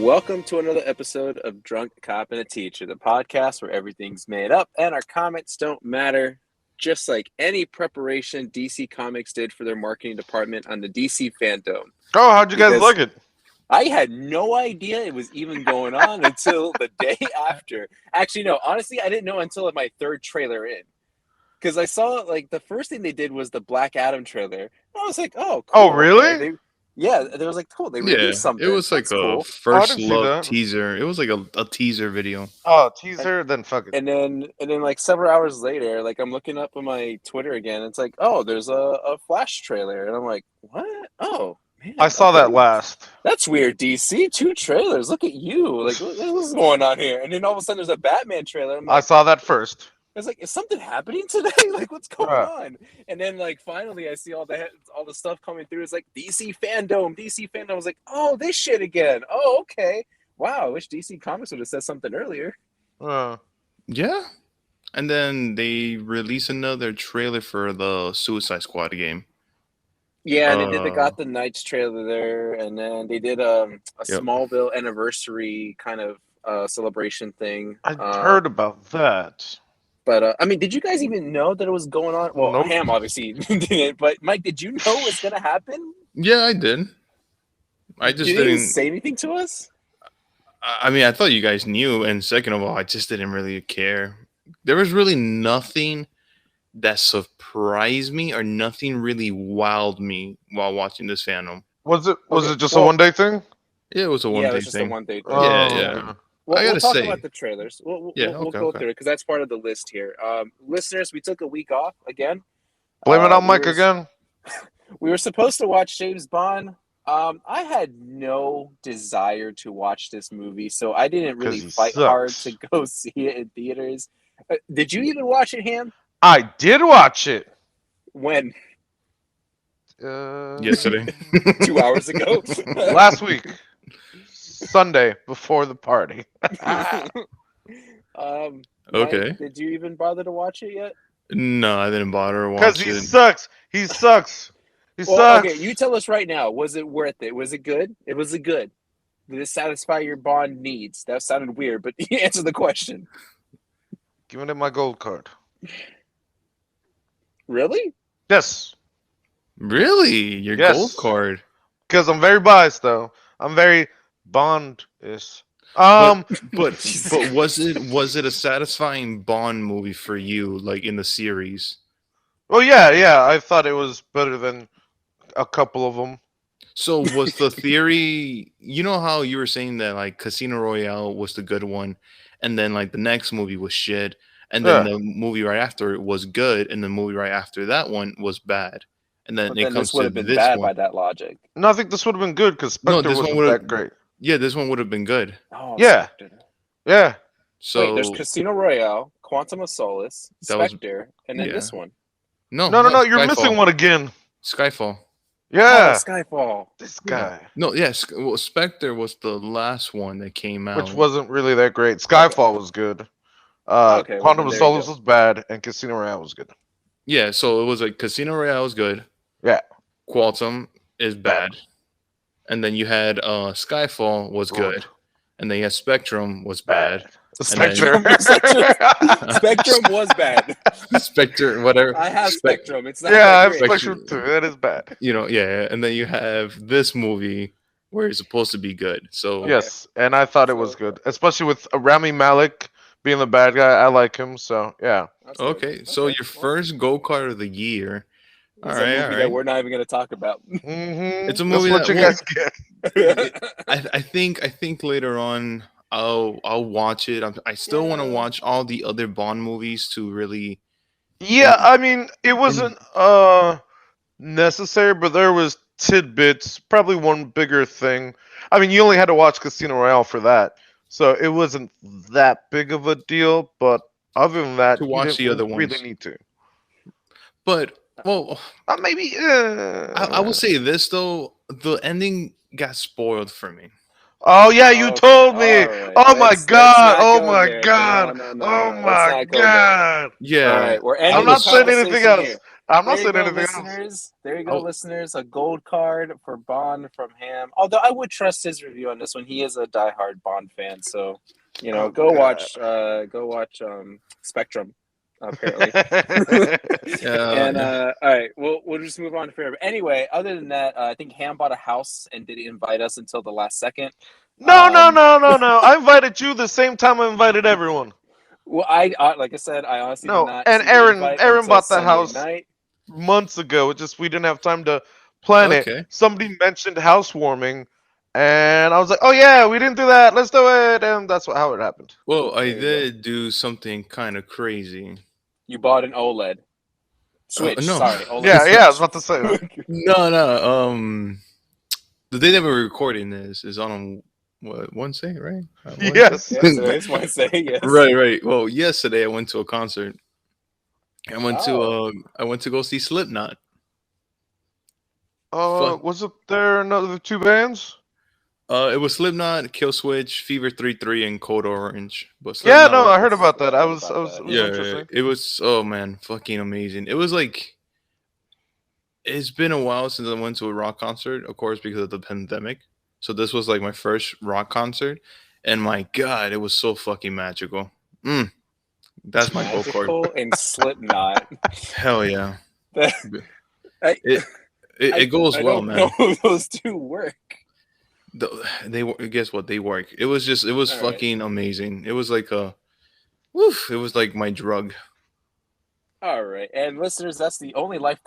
Welcome to another episode of Drunk Cop and a Teacher, the podcast where everything's made up and our comments don't matter, just like any preparation DC Comics did for their marketing department on the DC Fandome. Oh, how'd you guys like it? I had no idea it was even going on until the day after. Actually, no, honestly, I didn't know until my third trailer in. Because I saw, like, the first thing they did was the Black Adam trailer. I was like, oh, cool. Oh, really? Okay. They was like, cool, they released something. It was like That's a cool. first look teaser. It was like a teaser video. Oh, teaser, then fuck it. And then like several hours later, like I'm looking up on my Twitter again, it's like, oh, there's a Flash trailer. And I'm like, what? Oh, man. I saw that last. That's weird, DC. 2 trailers. Look at you. Like, what is going on here? And then all of a sudden there's a Batman trailer. I'm like, I saw that first. I was like, is something happening today? Like, what's going on? And then, like, finally, I see all the stuff coming through. It's like DC Fandome. I was like, oh, this shit again. Oh, okay. Wow, I wish DC Comics would have said something earlier. Yeah. And then they released another trailer for the Suicide Squad game. Yeah, they did the Gotham Knights trailer there, and then they did a Smallville anniversary kind of celebration thing. I heard about that. But, I mean, did you guys even know that it was going on? Well, nope. Ham obviously didn't, but Mike, did you know it was going to happen? Yeah, I did. I just didn't say anything to us? I mean, I thought you guys knew, and second of all, I just didn't really care. There was really nothing that surprised me or nothing really wowed me while watching this fandom. Was it just a one-day thing? Yeah, it was a one-day thing. Yeah, it was just a one-day thing. Yeah. We'll talk about the trailers. We'll go through it because that's part of the list here. Listeners, we took a week off again. Blame it on Mike again. We were supposed to watch James Bond. I had no desire to watch this movie, so I didn't really fight hard to go see it in theaters. Did you even watch it, Ham? I did watch it. When? Yesterday. 2 hours ago. Last week. Sunday before the party. Okay. Mike, did you even bother to watch it yet? No, I didn't bother to watch it. Because he sucks. He sucks. Okay, you tell us right now. Was it worth it? Was it good? It was good. Did it satisfy your Bond needs? That sounded weird, but answer the question. Giving it my gold card. Really? Yes. Really? Your gold card? Because I'm very biased, though. I'm very Bond-ish. But was it a satisfying Bond movie for you, like in the series? Well, yeah. I thought it was better than a couple of them. So was the theory? You know how you were saying that like Casino Royale was the good one, and then like the next movie was shit, and then the movie right after it was good, and the movie right after that one was bad, and then it comes this would to have been this bad one. by that logic. No, I think this would have been good because Spectre wasn't that great. Yeah, this one would have been good. Oh, yeah. Spectre. Yeah. So wait, there's Casino Royale, Quantum of Solace, Spectre, and then this one. No, you're missing one again. Skyfall. Yeah. Skyfall. This guy. No, yes. Well, Spectre was the last one that came out. Which wasn't really that great. Skyfall was good. Quantum of Solace was bad, and Casino Royale was good. Yeah, so it was like Casino Royale was good. Yeah. Quantum is bad. And then you had Skyfall was good. And then you had Spectrum was bad. Spectrum. Spectrum was bad. Spectre, whatever. I have Spectrum. It's not I have Spectrum too. That is bad. You know, yeah. And then you have this movie where it's supposed to be good. So yes, and I thought it was good, especially with Rami Malek being the bad guy. I like him, so yeah. Okay, so your first go-kart of the year. All right. That we're not even going to talk about. Mm-hmm. It's a movie That's what you guys get. I think later on I'll watch it. I still want to watch all the other Bond movies to really. Yeah, I mean it wasn't necessary, but there was tidbits. Probably one bigger thing. I mean, you only had to watch Casino Royale for that, so it wasn't that big of a deal. But other than that, to watch the other ones, really need to. But well, maybe. I will say this though: the ending got spoiled for me. Oh yeah, you told me. Right. Oh my god. Oh my god. No, oh my god. Yeah. All right, I'm not saying anything else. I'm not There you saying go, anything else. listeners. There you go, Oh. listeners. A gold card for Bond from Ham. Although I would trust his review on this one. He is a diehard Bond fan, so Oh, go God. watch Spectrum. Apparently, and Yeah. all right, we'll just move on to favorite. Anyway, other than that, I think Ham bought a house and didn't invite us until the last second. No. I invited you the same time I invited everyone. Well, like I said, I honestly did No, not and see the invite Aaron until bought the Sunday house night. months ago. It just we didn't have time to plan it. Okay. Somebody mentioned housewarming, and I was like, "Oh yeah, we didn't do that. Let's do it." And that's how it happened. Well, I There you go. did do something kind of crazy. You bought an OLED. Switch, No. sorry, OLED Yeah, Switch. I was about to say that. No. The day that we're recording this is on what, Wednesday, right? Wednesday? Yes. Yes, it is Wednesday. Yes. Right. Well, yesterday I went to a concert. I went Oh. to I went to go see Slipknot. Fuck. Was it there another two bands? It was Slipknot, Killswitch, Fever 3-3, and Code Orange. But Yeah, Slipknot no, was I heard about that. Forgot It about was that. it was yeah, interesting. it was, oh man, fucking amazing. It was like, it's been a while since I went to a rock concert, of course, because of the pandemic. So this was like my first rock concert, and my god, it was so fucking magical. That's my gold card. Magical and Slipknot. Hell yeah. I, It goes I well, don't man. know if those two work. Guess what, they work. It was All right. fucking amazing. It was like it was like my drug. All right, and listeners, that's the only life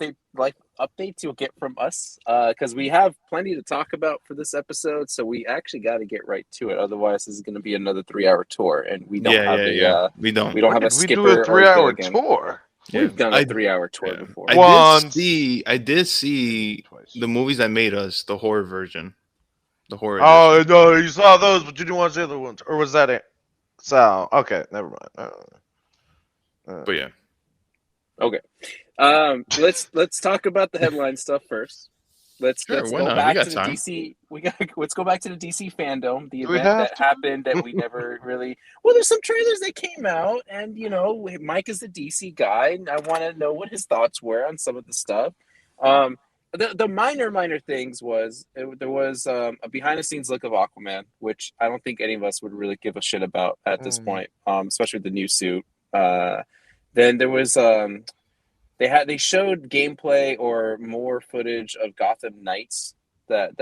updates you'll get from us, because we have plenty to talk about for this episode. So we actually got to get right to it. Otherwise, this is going to be another 3-hour tour, and we don't have We don't. we don't have a Did we do skipper a or 3-hour Gilligan. tour? We've done a 3-hour tour before. I did see Twice. the movies that made us, the horror version. The horror Oh edition. no, you saw those, but you didn't watch the other ones, or was that it? So okay, never mind. But yeah. Okay, let's talk about the headline stuff first. Let's Sure, go why not? We back got to the time. DC. Let's go back to the DC Fandome, the Do we event have that to? happened that we never really. Well, there's some trailers that came out, and Mike is the DC guy, and I want to know what his thoughts were on some of the stuff. The minor things was there was a behind the scenes look of Aquaman, which I don't think any of us would really give a shit about at this point, especially with the new suit. Then there was they showed gameplay or more footage of Gotham Knights, that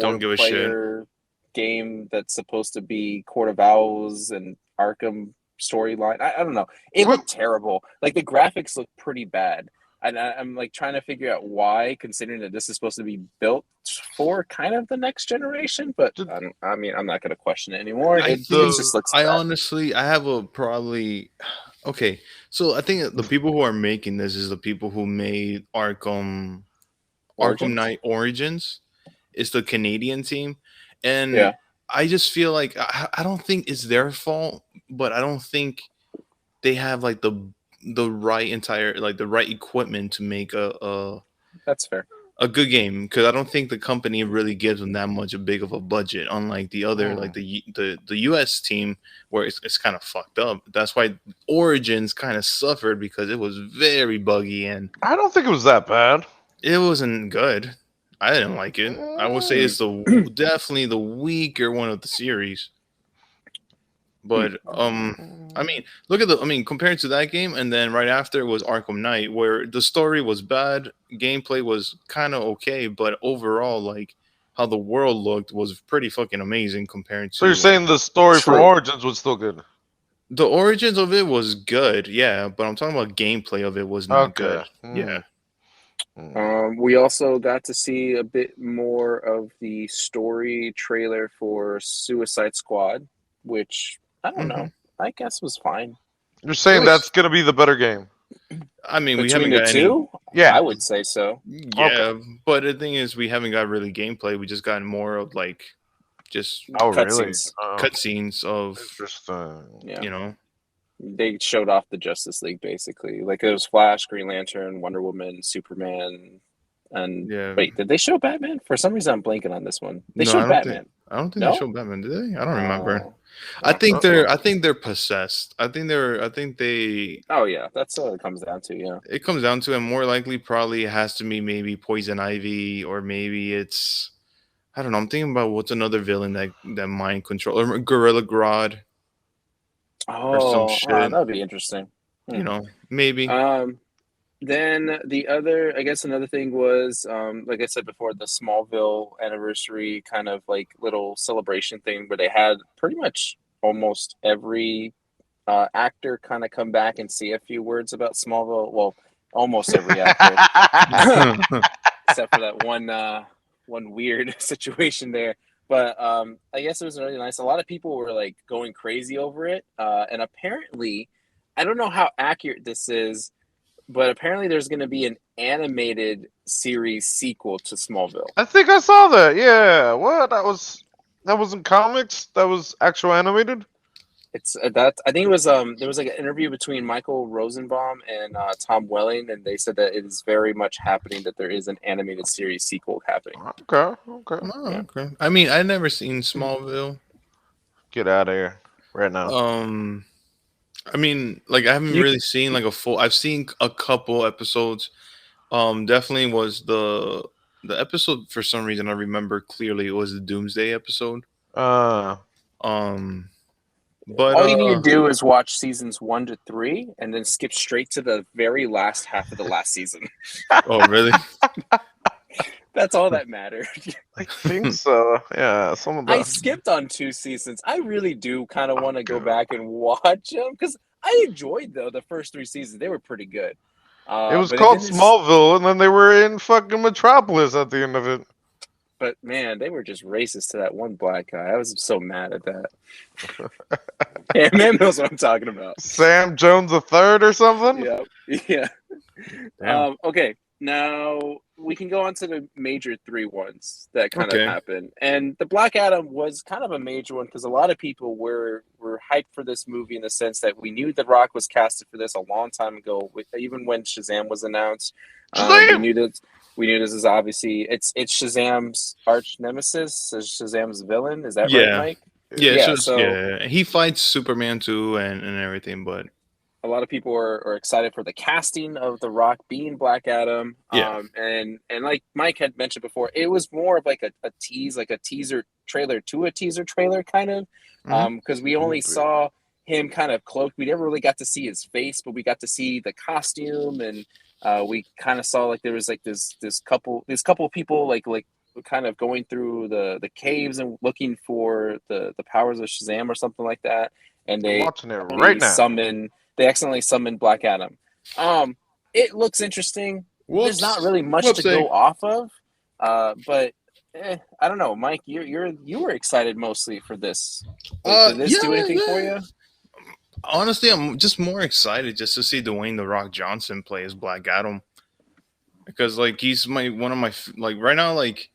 Don't give a shit. 4-player game that's supposed to be Court of Owls and Arkham storyline. I don't know. It looked terrible. Like the graphics look pretty bad. And I'm like trying to figure out why, considering that this is supposed to be built for kind of the next generation. But I'm not going to question it anymore. It just looks bad. Honestly, I have a probably. Okay, so I think the people who are making this is the people who made Arkham Knight Origins. It's the Canadian team, and Yeah. I just feel like I don't think it's their fault, but I don't think they have like the right equipment to make That's fair. a good game, because I don't think the company really gives them that much big of a budget, unlike the other like the US team, where it's kind of fucked up. That's why Origins kind of suffered, because it was very buggy and I don't think it was that bad. it wasn't good. I didn't like it. I would say it's definitely the weaker one of the series. But I mean, compared to that game, and then right after was Arkham Knight, where the story was bad, gameplay was kind of okay, but overall, like how the world looked was pretty fucking amazing compared to. So you're saying the story from True. Origins was still good? The origins of it was good, yeah, but I'm talking about gameplay of it was not good. Yeah. We also got to see a bit more of the story trailer for Suicide Squad, which I don't know. I guess was fine. You're saying that's gonna be the better game? I mean, we Between haven't the got two, Yeah, I would say so. Yeah, but the thing is, we haven't got really gameplay. We just got more of like just Cutscenes. cutscenes of Interesting. Yeah. They showed off the Justice League basically. Like it was Flash, Green Lantern, Wonder Woman, Superman, And Yeah. wait, did they show Batman? For some reason, I'm blanking on this one. They No, I showed don't think. Batman. I don't think they No. showed Batman, did they? I don't remember. Oh, I okay. think they're. Uh-uh. I think they're possessed. I think they're. I think they. Oh yeah, that's what it comes down to. Yeah. It comes down to, and more likely, probably has to be maybe Poison Ivy, or maybe it's. I don't know. I'm thinking about what's another villain that mind control, or Gorilla Grodd, or some Oh, shit. that would be interesting. You know, maybe. Um, then the other, I guess, another thing was, like I said before, the Smallville anniversary kind of like little celebration thing where they had pretty much almost every actor kind of come back and say a few words about Smallville. Well, almost every actor, except for that one weird situation there. But I guess it was really nice. A lot of people were like going crazy over it, and apparently, I don't know how accurate this is, but apparently there's going to be an animated series sequel to Smallville. I think I saw that. Yeah. What? That was in comics. That was actual animated. It's that I think it was there was like an interview between Michael Rosenbaum and Tom Welling, and they said that it is very much happening, that there is an animated series sequel happening. Okay. Okay. Oh, Yeah. okay. I mean, I never seen Smallville. Get out of here right now. I mean, like I haven't really seen like a full. I've seen a couple episodes. Definitely was the episode for some reason I remember clearly. It was the Doomsday episode. Um, but All you need to do is watch seasons 1 to 3, and then skip straight to the very last half of the last season. oh really? That's all that mattered. I think so. Yeah. Some of I the. skipped on 2 seasons. I really do kind of want to go back and watch them because I enjoyed the first 3 seasons. They were pretty good. It was but called then Smallville, and then they were in fucking Metropolis at the end of it. But man, they were just racist to that one black guy. I was so mad at that. Yeah, man knows what I'm talking about. Sam Jones the Third or something. Yeah. Damn. Okay, now we can go on to the major 3 ones that kind of happened. And the Black Adam was kind of a major one because a lot of people were hyped for this movie in the sense that we knew The Rock was casted for this a long time ago, even when Shazam was announced. We knew this is obviously it's Shazam's arch nemesis, Shazam's villain. Is that right, Mike? Yeah. He fights Superman too, and everything. But a lot of people are excited for the casting of The Rock being Black Adam. Yeah. And like Mike had mentioned before, it was more of like a tease, like a teaser trailer to a teaser trailer, kind of. Because we only saw him kind of cloaked. We never really got to see his face, but we got to see the costume, and we kind of saw like there was like this couple people like kind of going through the caves and looking for the powers of Shazam or something like that. And they watching it right now. They accidentally summoned Black Adam. It looks interesting. There's not really much to go off of, but I don't know, Mike. You were excited mostly for this. Did this do anything for you? Honestly, I'm just more excited just to see Dwayne The Rock Johnson play as Black Adam, because like he's one of my like right now, like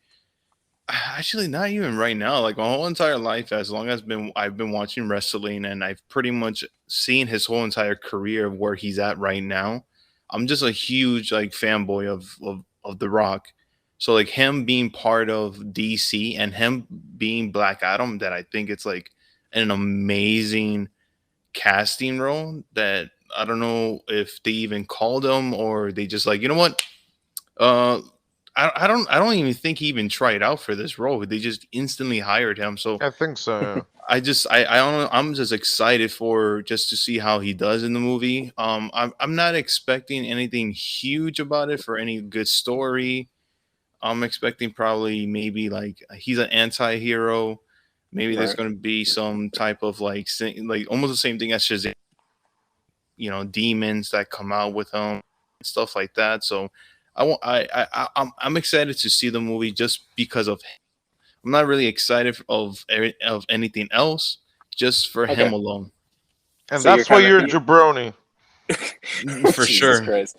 actually not even right now, like my whole entire life, as long as I've been watching wrestling, and I've pretty much seen his whole entire career of where he's at right now. I'm just a huge like fanboy of The Rock. So like him being part of DC and him being Black Adam, that I think it's like an amazing casting role that I don't know if they even called him or they just like, you know what? I don't even think he even tried out for this role. They just instantly hired him. So I think so. I don't know. I'm just excited for just to see how he does in the movie. I'm not expecting anything huge about it for any good story. I'm expecting probably maybe like he's an anti-hero. Maybe there's going to be some type of like almost the same thing as Shazam. Demons that come out with him, stuff like that. So I'm excited to see the movie just because of him. I'm not really excited of anything else, just for him alone. And so that's why you're a jabroni. For Jesus sure. Christ.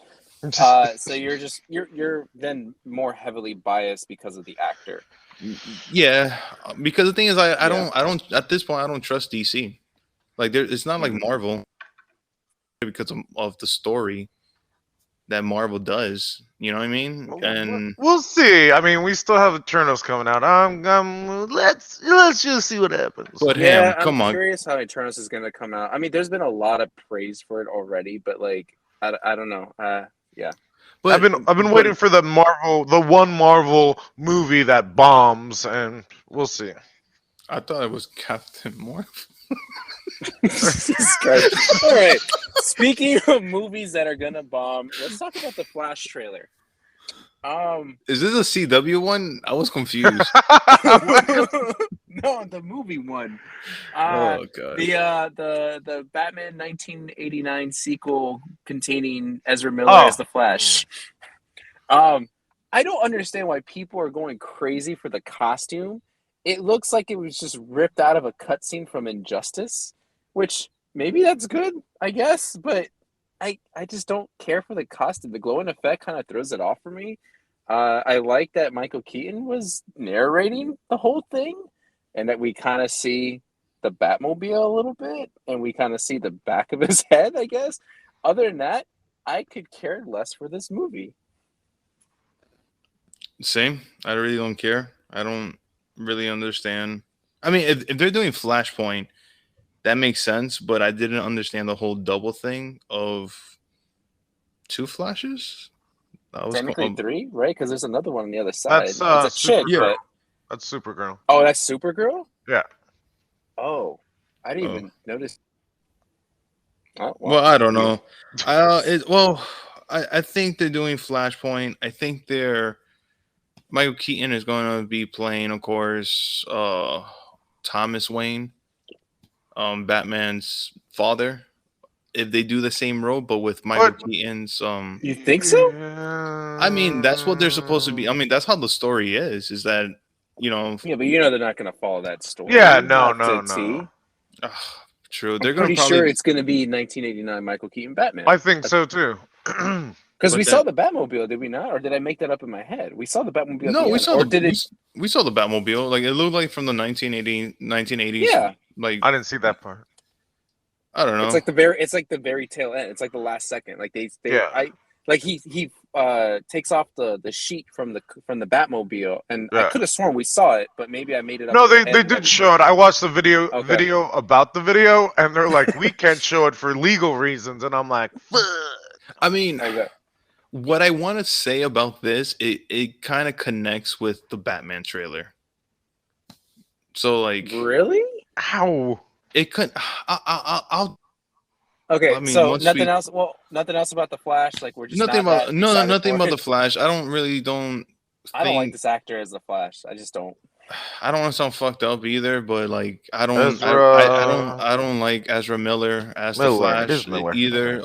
So you're then more heavily biased because of the actor. Yeah, because the thing is, I don't at this point I don't trust DC. Like it's not like Marvel, because of the story that Marvel does. You know what I mean? And We'll see. I mean, we still have Eternals coming out. Let's just see what happens. but Yeah, Ham, I'm come on. curious how Eternals is going to come out. I mean, there's been a lot of praise for it already, but like, I don't know. Yeah. But I've been waiting for the one Marvel movie that bombs, and we'll see. I thought it was Captain Marvel. Jesus Christ. All right. Speaking of movies that are gonna bomb, let's talk about the Flash trailer. Is this a CW one? I was confused. No, the movie one. Oh god. The Batman 1989 sequel containing Ezra Miller as the Flash. I don't understand why people are going crazy for the costume. It looks like it was just ripped out of a cutscene from Injustice, which maybe that's good, I guess, but I just don't care for the costume. The glowing effect kind of throws it off for me. I like that Michael Keaton was narrating the whole thing, and that we kind of see the Batmobile a little bit, and we kind of see the back of his head, I guess. Other than that, I could care less for this movie. Same. I really don't care. I don't really understand. I mean, if they're doing Flashpoint, that makes sense, but I didn't understand the whole double thing of two Flashes. That was Technically three, right? Because there's another one on the other side. That's it's a chick, Supergirl. but That's Supergirl. oh, that's Supergirl. Yeah. Oh, I didn't even notice. Oh, well, I don't know. I think they're doing Flashpoint. I think Michael Keaton is going to be playing, of course, Thomas Wayne, Batman's father. If they do the same role, but with Michael Keaton's, you think so? I mean, that's what they're supposed to be. I mean, that's how the story is. Is that Yeah, but they're not going to follow that story. Yeah, no. True. They're pretty sure it's going to be 1989 Michael Keaton Batman. I think so too. Because we saw the Batmobile, did we not? Or did I make that up in my head? We saw the Batmobile. No, we saw we saw the Batmobile. Like it looked like from the 1980s. Yeah. Like I didn't see that part. I don't know. It's like the very tail end. It's like the last second. Like he takes off the sheet from the Batmobile, and I could have sworn we saw it, but maybe I made it up. No, they did show it. I watched the video about the video, and they're like, we can't show it for legal reasons, and I'm like, fuck. I mean, what I want to say about this, it kind of connects with the Batman trailer. So like, really? How? It could. I'll. Okay, so nothing else. Well, nothing else about the Flash. Like we're just nothing about the Flash. I don't like this actor as the Flash. I just don't. I don't want to sound fucked up either, but like I don't like Ezra Miller as the Flash either.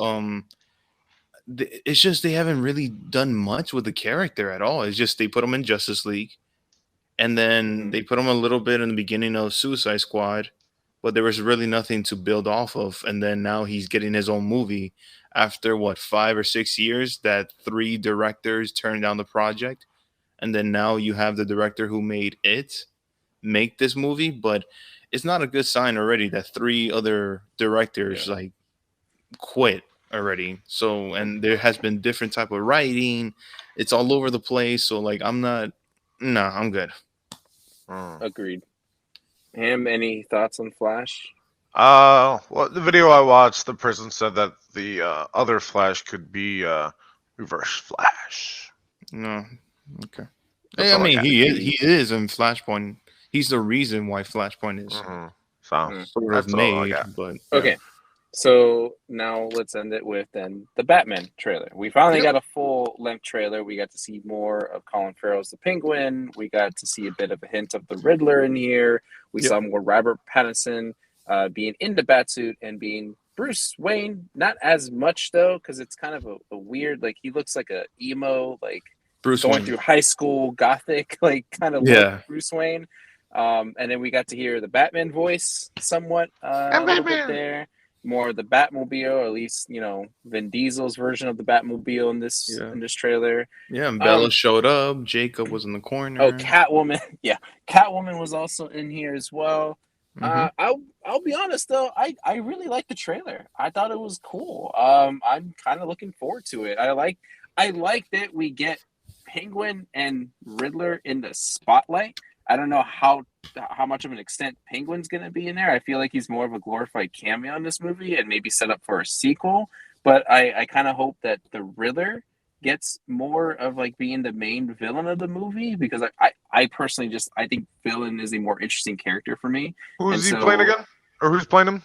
It's just they haven't really done much with the character at all. It's just they put him in Justice League, and then they put him a little bit in the beginning of Suicide Squad. But there was really nothing to build off of. And then now he's getting his own movie after 5 or 6 years that 3 directors turned down the project. And then now you have the director who made it make this movie. But it's not a good sign already that 3 other directors like quit already. So, and there has been different type of writing. It's all over the place. So like, I'm good. Agreed. Ham, any thoughts on Flash? Well, the video I watched, the person said that the other Flash could be Reverse Flash. No, okay. Hey, I mean, he is in Flashpoint. He's the reason why Flashpoint is sort of made. But okay, so now let's end it with then the Batman trailer. We finally got a full-length trailer. We got to see more of Colin Farrell's the Penguin. We got to see a bit of a hint of the Riddler in here. We saw more Robert Pattinson being in the Batsuit and being Bruce Wayne. Not as much though, because it's kind of a weird. Like he looks like a emo, like Bruce going Wayne. through high school gothic, like kind of look Bruce Wayne. And then we got to hear the Batman voice somewhat a little bit there. More of the Batmobile, or at least Vin Diesel's version of the Batmobile in this trailer. Yeah, and Bella showed up. Jacob was in the corner. Oh, Catwoman. Yeah, Catwoman was also in here as well. I'll be honest though, I really liked the trailer. I thought it was cool. I'm kind of looking forward to it. I like that we get Penguin and Riddler in the spotlight. I don't know how much of an extent Penguin's going to be in there. I feel like he's more of a glorified cameo in this movie and maybe set up for a sequel. But I kind of hope that the Riddler gets more of like being the main villain of the movie, because I personally just I think villain is a more interesting character for me. Who's And he playing so again? Or who's playing him?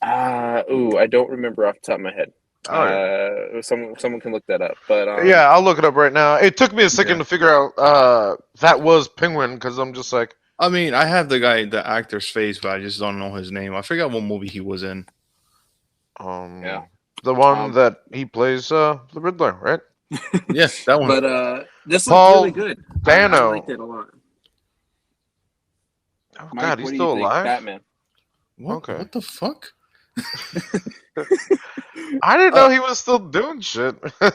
I don't remember off the top of my head. All right. Someone can look that up. But Yeah, I'll look it up right now. It took me a second Yeah. to figure out that was Penguin because I'm just like, I mean, I have the actor's face, but I just don't know his name. I forgot what movie he was in. Yeah. the one Um, that he plays the Riddler, right? Yeah, that one. But this looked Paul really good. I Dano. liked it a lot. Oh Mike, God, he's what do still you think? alive. Batman. What? Okay. What the fuck? I didn't know he was still doing shit. All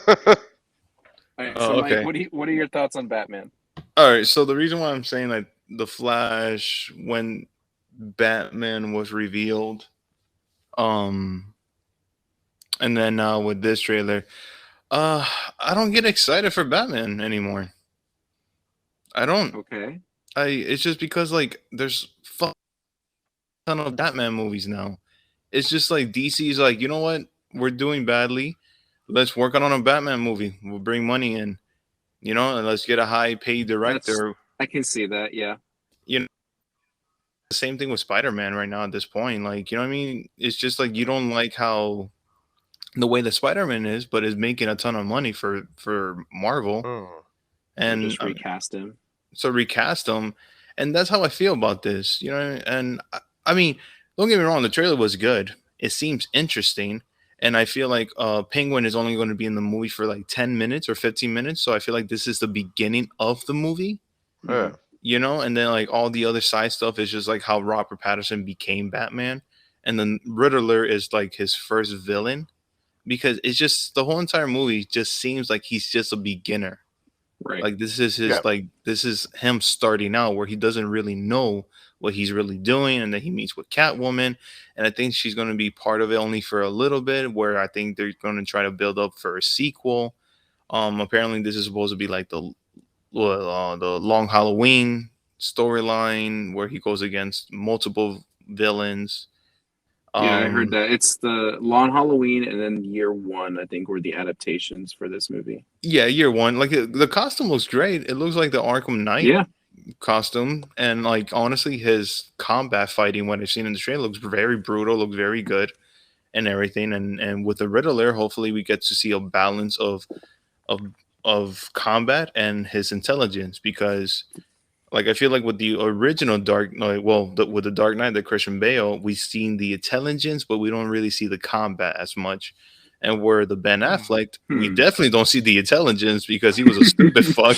right, so Oh, Mike, okay. what are your thoughts on Batman? All right. So the reason why I'm saying like the Flash when Batman was revealed, um, and then now with this trailer, uh, I don't get excited for Batman anymore. I don't. Okay. It's just because like there's fuck ton of Batman movies now. It's just like DC's like, you know what? We're doing badly. Let's work on a Batman movie. We'll bring money in, and let's get a high paid That's director. I can see that. Yeah. You know, the same thing with Spider-Man right now at this point. Like, you know what I mean? It's just like you don't like how the way that Spider-Man is, but is making a ton of money for Marvel. Oh. And And just recast him. so recast them, and that's how I feel about this. And I mean, don't get me wrong, the trailer was good. It seems interesting, and I feel like Penguin is only going to be in the movie for like 10 minutes or 15 minutes. So I feel like this is the beginning of the movie, Yeah. and then like all the other side stuff is just like how Robert Pattinson became Batman, and then Riddler is like his first villain, because it's just the whole entire movie just seems like he's just a beginner. Right. Like this is his Yeah. this is him starting out where he doesn't really know what he's really doing, and then he meets with Catwoman, and I think she's going to be part of it only for a little bit, where I think they're going to try to build up for a sequel. Apparently this is supposed to be like the Long Halloween storyline where he goes against multiple villains. Yeah, I heard Um that. It's the Long Halloween and then Year One, I think, were the adaptations for this movie. yeah, year one. Like the costume looks great. It looks like the Arkham Knight Yeah. costume, and like honestly his combat fighting, what I've seen in the trailer, looks very brutal, looks very good and everything. And with the Riddler, hopefully we get to see a balance of of combat and his intelligence, because like I feel like with the original with the Dark Knight, the Christian Bale, we've seen the intelligence, but we don't really see the combat as much. And where the Ben Affleck, we definitely don't see the intelligence because he was a stupid fuck.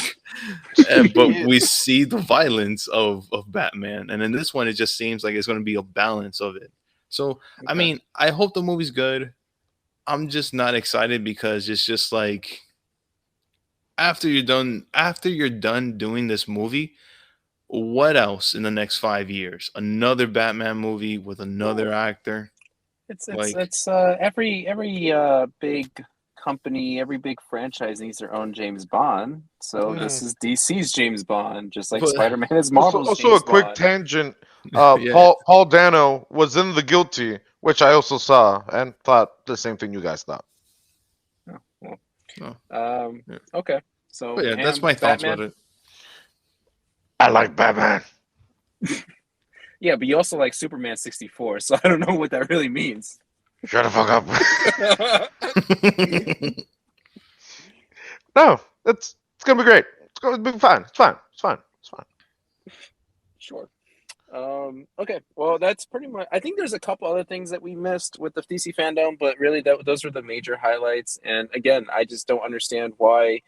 But we see the violence of Batman, and in this one, it just seems like it's going to be a balance of it. So, I mean, I hope the movie's good. I'm just not excited because it's just like after you're done doing this movie, what else in the next 5 years? Another Batman movie with another actor? Like, It's every big company, every big franchise needs their own James Bond. So this is DC's James Bond, just like but Spider-Man is Also, Marvel's also a James quick Bond. tangent. yeah. Paul Dano was in The Guilty, which I also saw and thought the same thing you guys thought. Oh, yeah. Okay. So But yeah, that's Ham, my thoughts Batman. about it. I like Batman. Yeah, but you also like Superman 64, so I don't know what that really means. Shut the fuck up. No, it's gonna be great. It's gonna be fine. It's fine. It's fine. It's fine. Sure. Okay. Well, that's pretty much. I think there's a couple other things that we missed with the DC fandom, but really, those are the major highlights. And again, I just don't understand why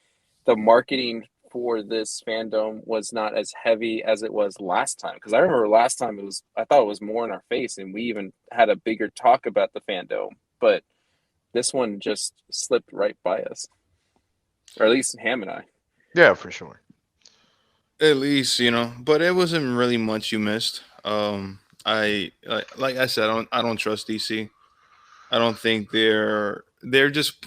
the marketing for this fandom was not as heavy as it was last time. Because I remember last time I thought it was more in our face, and we even had a bigger talk about the fandom. But this one just slipped right by us, or at least Ham and I. Yeah, for sure. At least, but it wasn't really much you missed. I like I said, I don't trust DC. I don't think they're just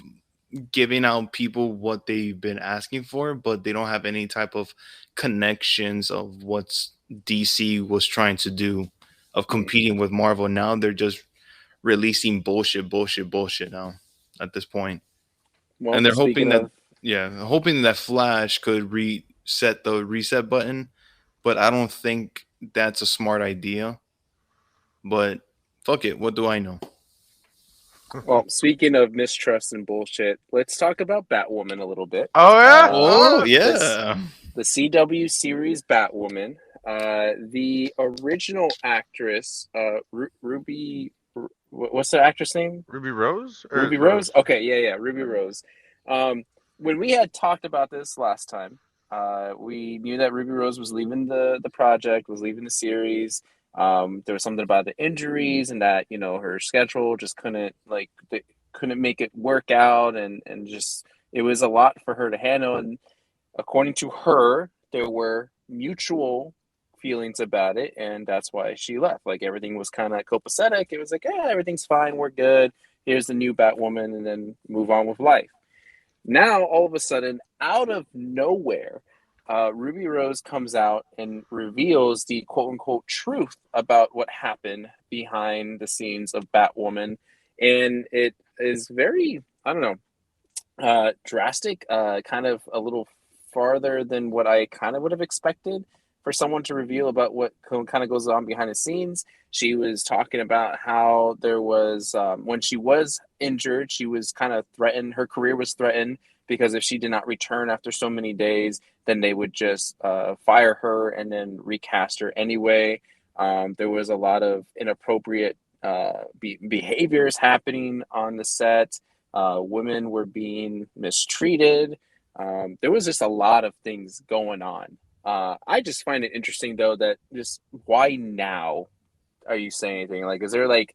giving out people what they've been asking for, but they don't have any type of connections of what's DC was trying to do of competing with Marvel. Now they're just releasing bullshit now at this point. Well, And they're hoping speaking that of, hoping that Flash could reset the reset button, but I don't think that's a smart idea. But fuck it, what do I know? well, speaking of mistrust and bullshit, let's talk about Batwoman a little bit. Oh yeah. Oh This yeah. the CW series Batwoman. The original actress, Ruby. What's the actress name? Ruby Rose or Ruby Rose. Okay, yeah, Ruby Rose. When we had talked about this last time, we knew that Ruby Rose was leaving the project, was leaving the series. There was something about the injuries and that her schedule just couldn't make it work out, and just it was a lot for her to handle. And according to her, there were mutual feelings about it, and that's why she left. Like everything was kind of copacetic. It was like, yeah, everything's fine, we're good. Here's the new Batwoman, and then move on with life. Now, all of a sudden, out of nowhere, Ruby Rose comes out and reveals the quote unquote truth about what happened behind the scenes of Batwoman. And it is very, I don't know, drastic, kind of a little farther than what I kind of would have expected for someone to reveal about what kind of goes on behind the scenes. She was talking about how there was, when she was injured, she was kind of threatened. Her career was threatened because if she did not return after so many days, then they would just fire her and then recast her anyway. There was a lot of inappropriate behaviors happening on the set. Women were being mistreated. There was just a lot of things going on. I just find it interesting though that just why now are you saying anything? Like, is there like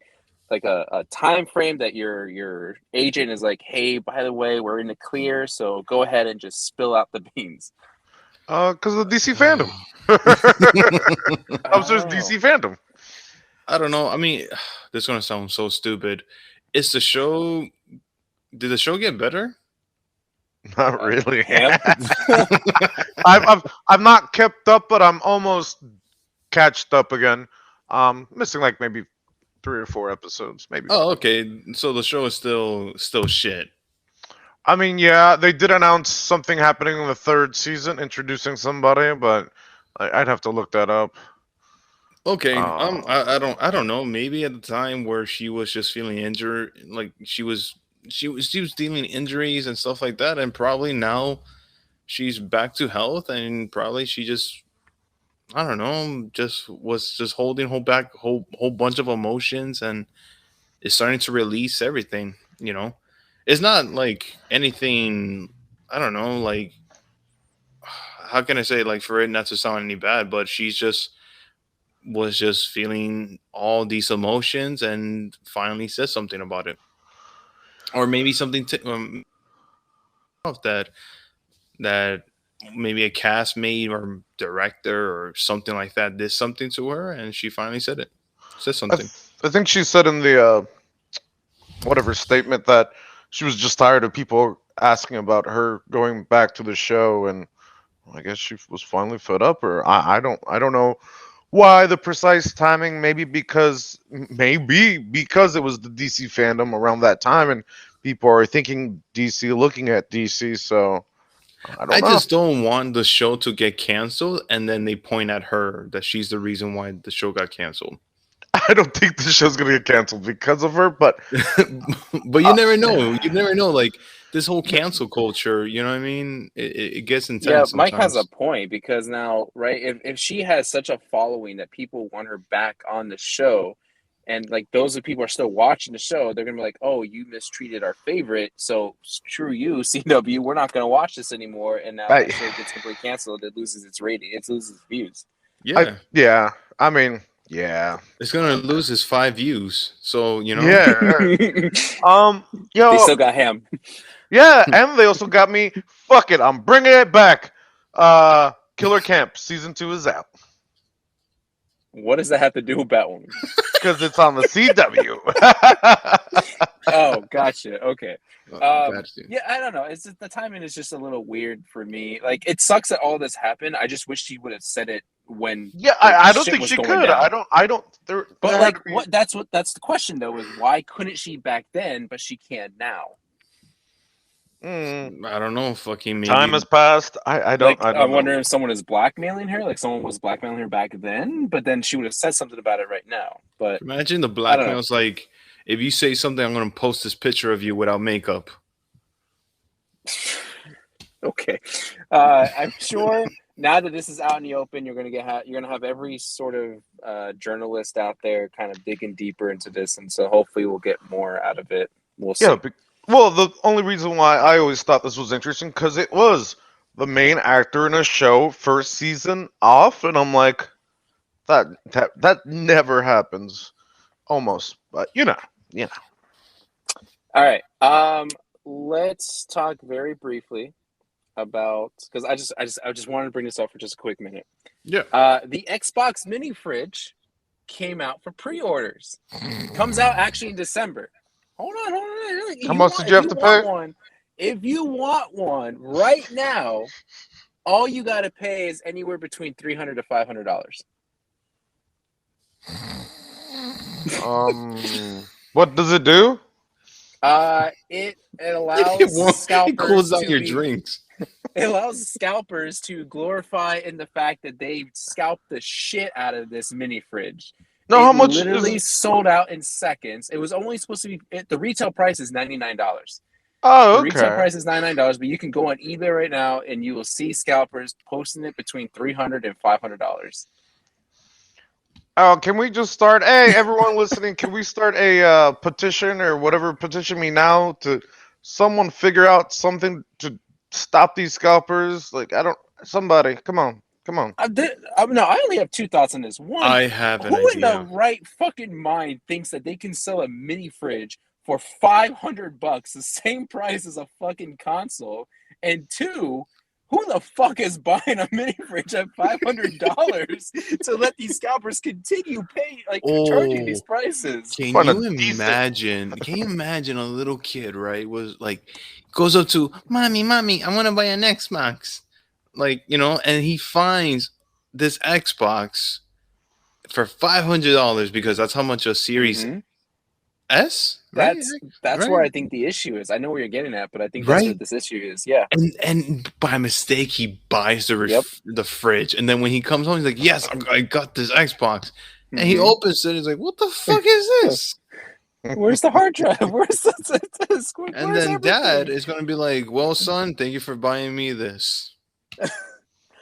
a time frame that your agent is like, hey, by the way, we're in the clear, so go ahead and just spill out the beans. Because of DC fandom. I'm just Oh. DC fandom. I don't know. I mean, this is gonna sound so stupid. Is the show? Did the show get better? Not really. Him? I've not kept up, but I'm almost catched up again. Missing like maybe 3 or 4 episodes, maybe. Oh, okay. So the show is still shit. I mean, yeah, they did announce something happening in the 3rd season, introducing somebody, but I'd have to look that up. Okay. I don't know. Maybe at the time where she was just feeling injured, like she was dealing injuries and stuff like that, and probably now she's back to health, and probably she just, I don't know, just was just holding whole bunch of emotions, and is starting to release everything. It's not like anything. I don't know, like how can I say, like, for it not to sound any bad, but she's just was just feeling all these emotions and finally said something about it, or maybe something that that maybe a castmate or director or something like that did something to her, and she finally said something. I think she said in the whatever statement that she was just tired of people asking about her going back to the show, and I guess she was finally fed up, or I don't know why the precise timing. Maybe because it was the DC fandom around that time, and people are thinking DC, looking at DC. So I just don't want the show to get canceled, and then they point at her that she's the reason why the show got canceled. I don't think the show's gonna get canceled because of her, but but you never know. You never know. Like this whole cancel culture, you know what I mean? It gets intense. Yeah, sometimes. Mike has a point because now, right? If she has such a following that people want her back on the show, and like those of people are still watching the show, they're gonna be like, "Oh, you mistreated our favorite, so screw you, CW. We're not gonna watch this anymore." And now that show gets completely canceled. It loses its rating. It loses its views. Yeah, I mean, yeah, it's gonna lose its 5 views. So yeah. They still got him. Yeah, and they also got me. Fuck it, I'm bringing it back. Killer Camp season 2 is out. What does that have to do with Batwoman? Because it's on the CW. Oh, Gotcha. Okay. Gotcha. Yeah, I don't know. It's just, the timing is just a little weird for me. Like, it sucks that all this happened. I just wish she would have said it when Yeah, the I don't shit think was she going could. down. I don't. There But had like, to be. That's the question though. Is why couldn't she back then, but she can now? Mm, I don't know. Fucking time maybe. has passed. I don't. Like, I I'm don't know. wondering if someone is blackmailing her. Like, someone was blackmailing her back then, but then she would have said something about it right now. But Imagine the I don't know. blackmail's like, if you say something, I'm gonna post this picture of you without makeup. Okay. I'm sure now that this is out in the open, you're gonna have every sort of journalist out there kind of digging deeper into this, and so hopefully we'll get more out of it. We'll see. Yeah. Well, the only reason why I always thought this was interesting because it was the main actor in a show first season off, and I'm like, that never happens, almost. But you know. All right. Let's talk very briefly about, because I just wanted to bring this up for just a quick minute. Yeah. The Xbox Mini Fridge came out for pre-orders. Comes out actually in December. Hold on. How much did you have to pay? If you want one right now, all you got to pay is anywhere between $300 to $500. What does it do? It allows scalpers it cools down to your be, drinks. It allows scalpers to glorify in the fact that they scalped the shit out of this mini fridge. No, It how much literally is? sold out in seconds. It was only supposed to be, the retail price is $99. Oh, The retail okay. price is $99, but you can go on eBay right now and you will see scalpers posting it between $300 and $500. Oh, can we just start? Hey, everyone listening, can we start a petition or whatever? Petition me now to someone figure out something to stop these scalpers. Like, I don't. Somebody, come on. No, I only have two thoughts on this. One, I have an who in the idea. right fucking mind thinks that they can sell a mini fridge for $500, the same price as a fucking console? And two, who the fuck is buying a mini fridge at $500 to let these scalpers continue charging these prices? Can Find a you decent. imagine? Can you imagine a little kid, right? Was like, goes up to mommy, I want to buy an Xbox, like and he finds this Xbox for $500 because that's how much a Series Mhm. S, right? That's Right? where I think the issue is. I know where you're getting at, but I think that's where Right. this issue is. Yeah. And by mistake, he buys Yep. the fridge, and then when he comes home, he's like, "Yes, I got this Xbox," and he Mhm. opens it. He's like, "What the fuck is this?" Where's the hard drive? Where's the disc? And Where's then dad everything? is going to be like, "Well, son, thank you for buying me this."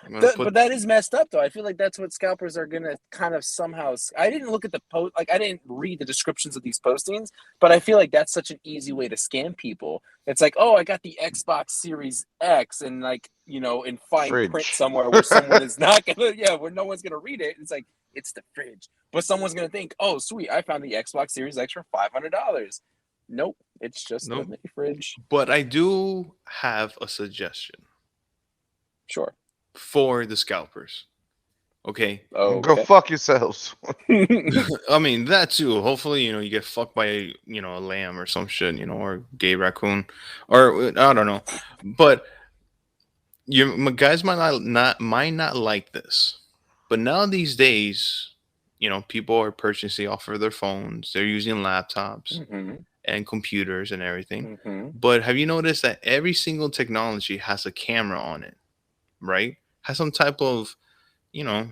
I'm gonna put But that is messed up, though. I feel like that's what scalpers are gonna kind of somehow. I didn't look at the post, like I didn't read the descriptions of these postings, but I feel like that's such an easy way to scam people. It's like, oh, I got the Xbox Series X, and in fine print Fridge. somewhere where someone is not gonna, where no one's gonna read it. It's like it's the fridge, but someone's gonna think, oh, sweet, I found the Xbox Series X for $500. Nope, it's just a Nope. mini fridge. But I do have a suggestion Sure. for the scalpers. Okay. Oh, Go okay. fuck yourselves. I mean that too. Hopefully, you get fucked by a lamb or some shit, or a gay raccoon, or I don't know. But guys might not like this, but now these days, people are purchasing off of their phones. They're using laptops Mhm. and computers and everything. Mhm. But have you noticed that every single technology has a camera on it, right? Has some type of,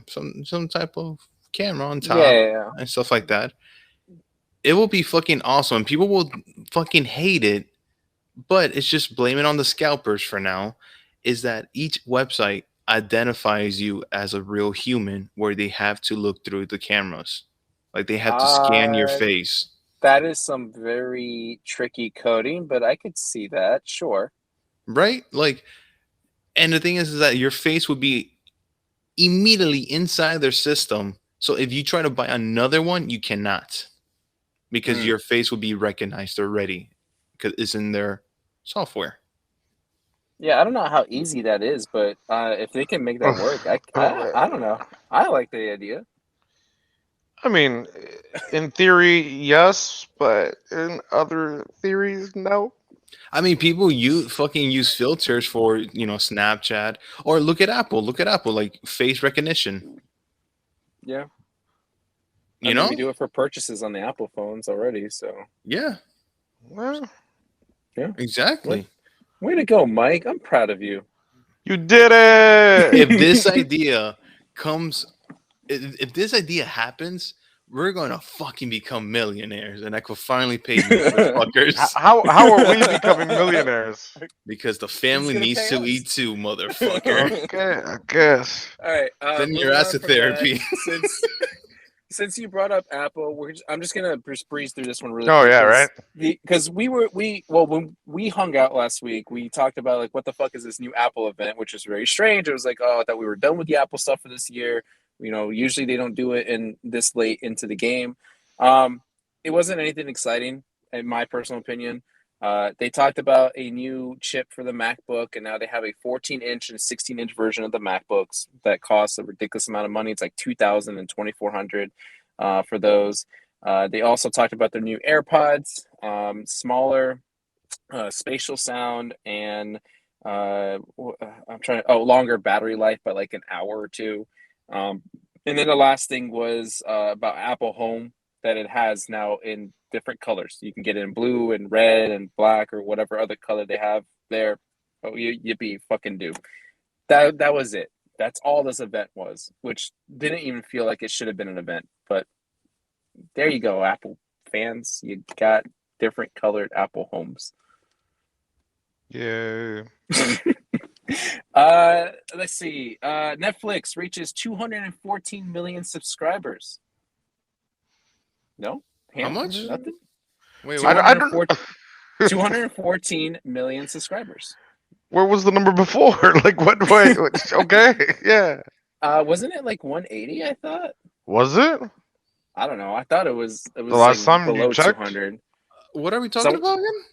some type of camera on top Yeah. and stuff like that. It will be fucking awesome. People will fucking hate it, but it's just blame it on the scalpers for now. Is that each website identifies you as a real human where they have to look through the cameras, like they have to scan your face. That is some very tricky coding, but I could see that. Sure. Right? Like, and the thing is that your face would be immediately inside their system. So if you try to buy another one, you cannot, because Mm. your face will be recognized already because it's in their software. Yeah, I don't know how easy that is, but if they can make that work, I don't know. I like the idea. I mean, in theory, yes, but in other theories, no. I mean, people fucking use filters for Snapchat, or look at Apple. Look at Apple, like face recognition. Yeah. I You mean, know? we do it for purchases on the Apple phones already. So Yeah, Well, yeah. exactly. Way to go, Mike. I'm proud of you. you did it. If this idea comes, if this idea happens, we're gonna fucking become millionaires, and I could finally pay you motherfuckers How are we becoming millionaires? because the He's family gonna needs pay to us. eat too, motherfucker. Okay, I guess. All right. Send your Moving ass on to from that, therapy. since you brought up Apple, I'm just gonna breeze through this one really Oh quick. yeah, right. Because when we hung out last week, we talked about like what the fuck is this new Apple event, which is very strange. It was like, oh, I thought we were done with the Apple stuff for this year. Usually they don't do it in this late into the game. It wasn't anything exciting, in my personal opinion. They talked about a new chip for the MacBook, and now they have a 14-inch and 16-inch version of the MacBooks that costs a ridiculous amount of money. It's like $2,000 and $2,400 for those. They also talked about their new AirPods, smaller, spatial sound, and longer battery life by like an hour or two. And then the last thing was about Apple Home, that it has now in different colors. You can get it in blue and red and black or whatever other color they have there. Oh, you be fucking do. That was it. That's all this event was, which didn't even feel like it should have been an event. But there you go, Apple fans. You got different colored Apple Homes. Yeah. Let's see. Netflix reaches 214 million subscribers. No? How much? Nothing? Wait, I don't. 214 million subscribers. Where was the number before? Like what? Okay, yeah. Wasn't it like 180, I thought? Was it I don't know. I thought it was the last like time you below checked? 200. What are we talking about again?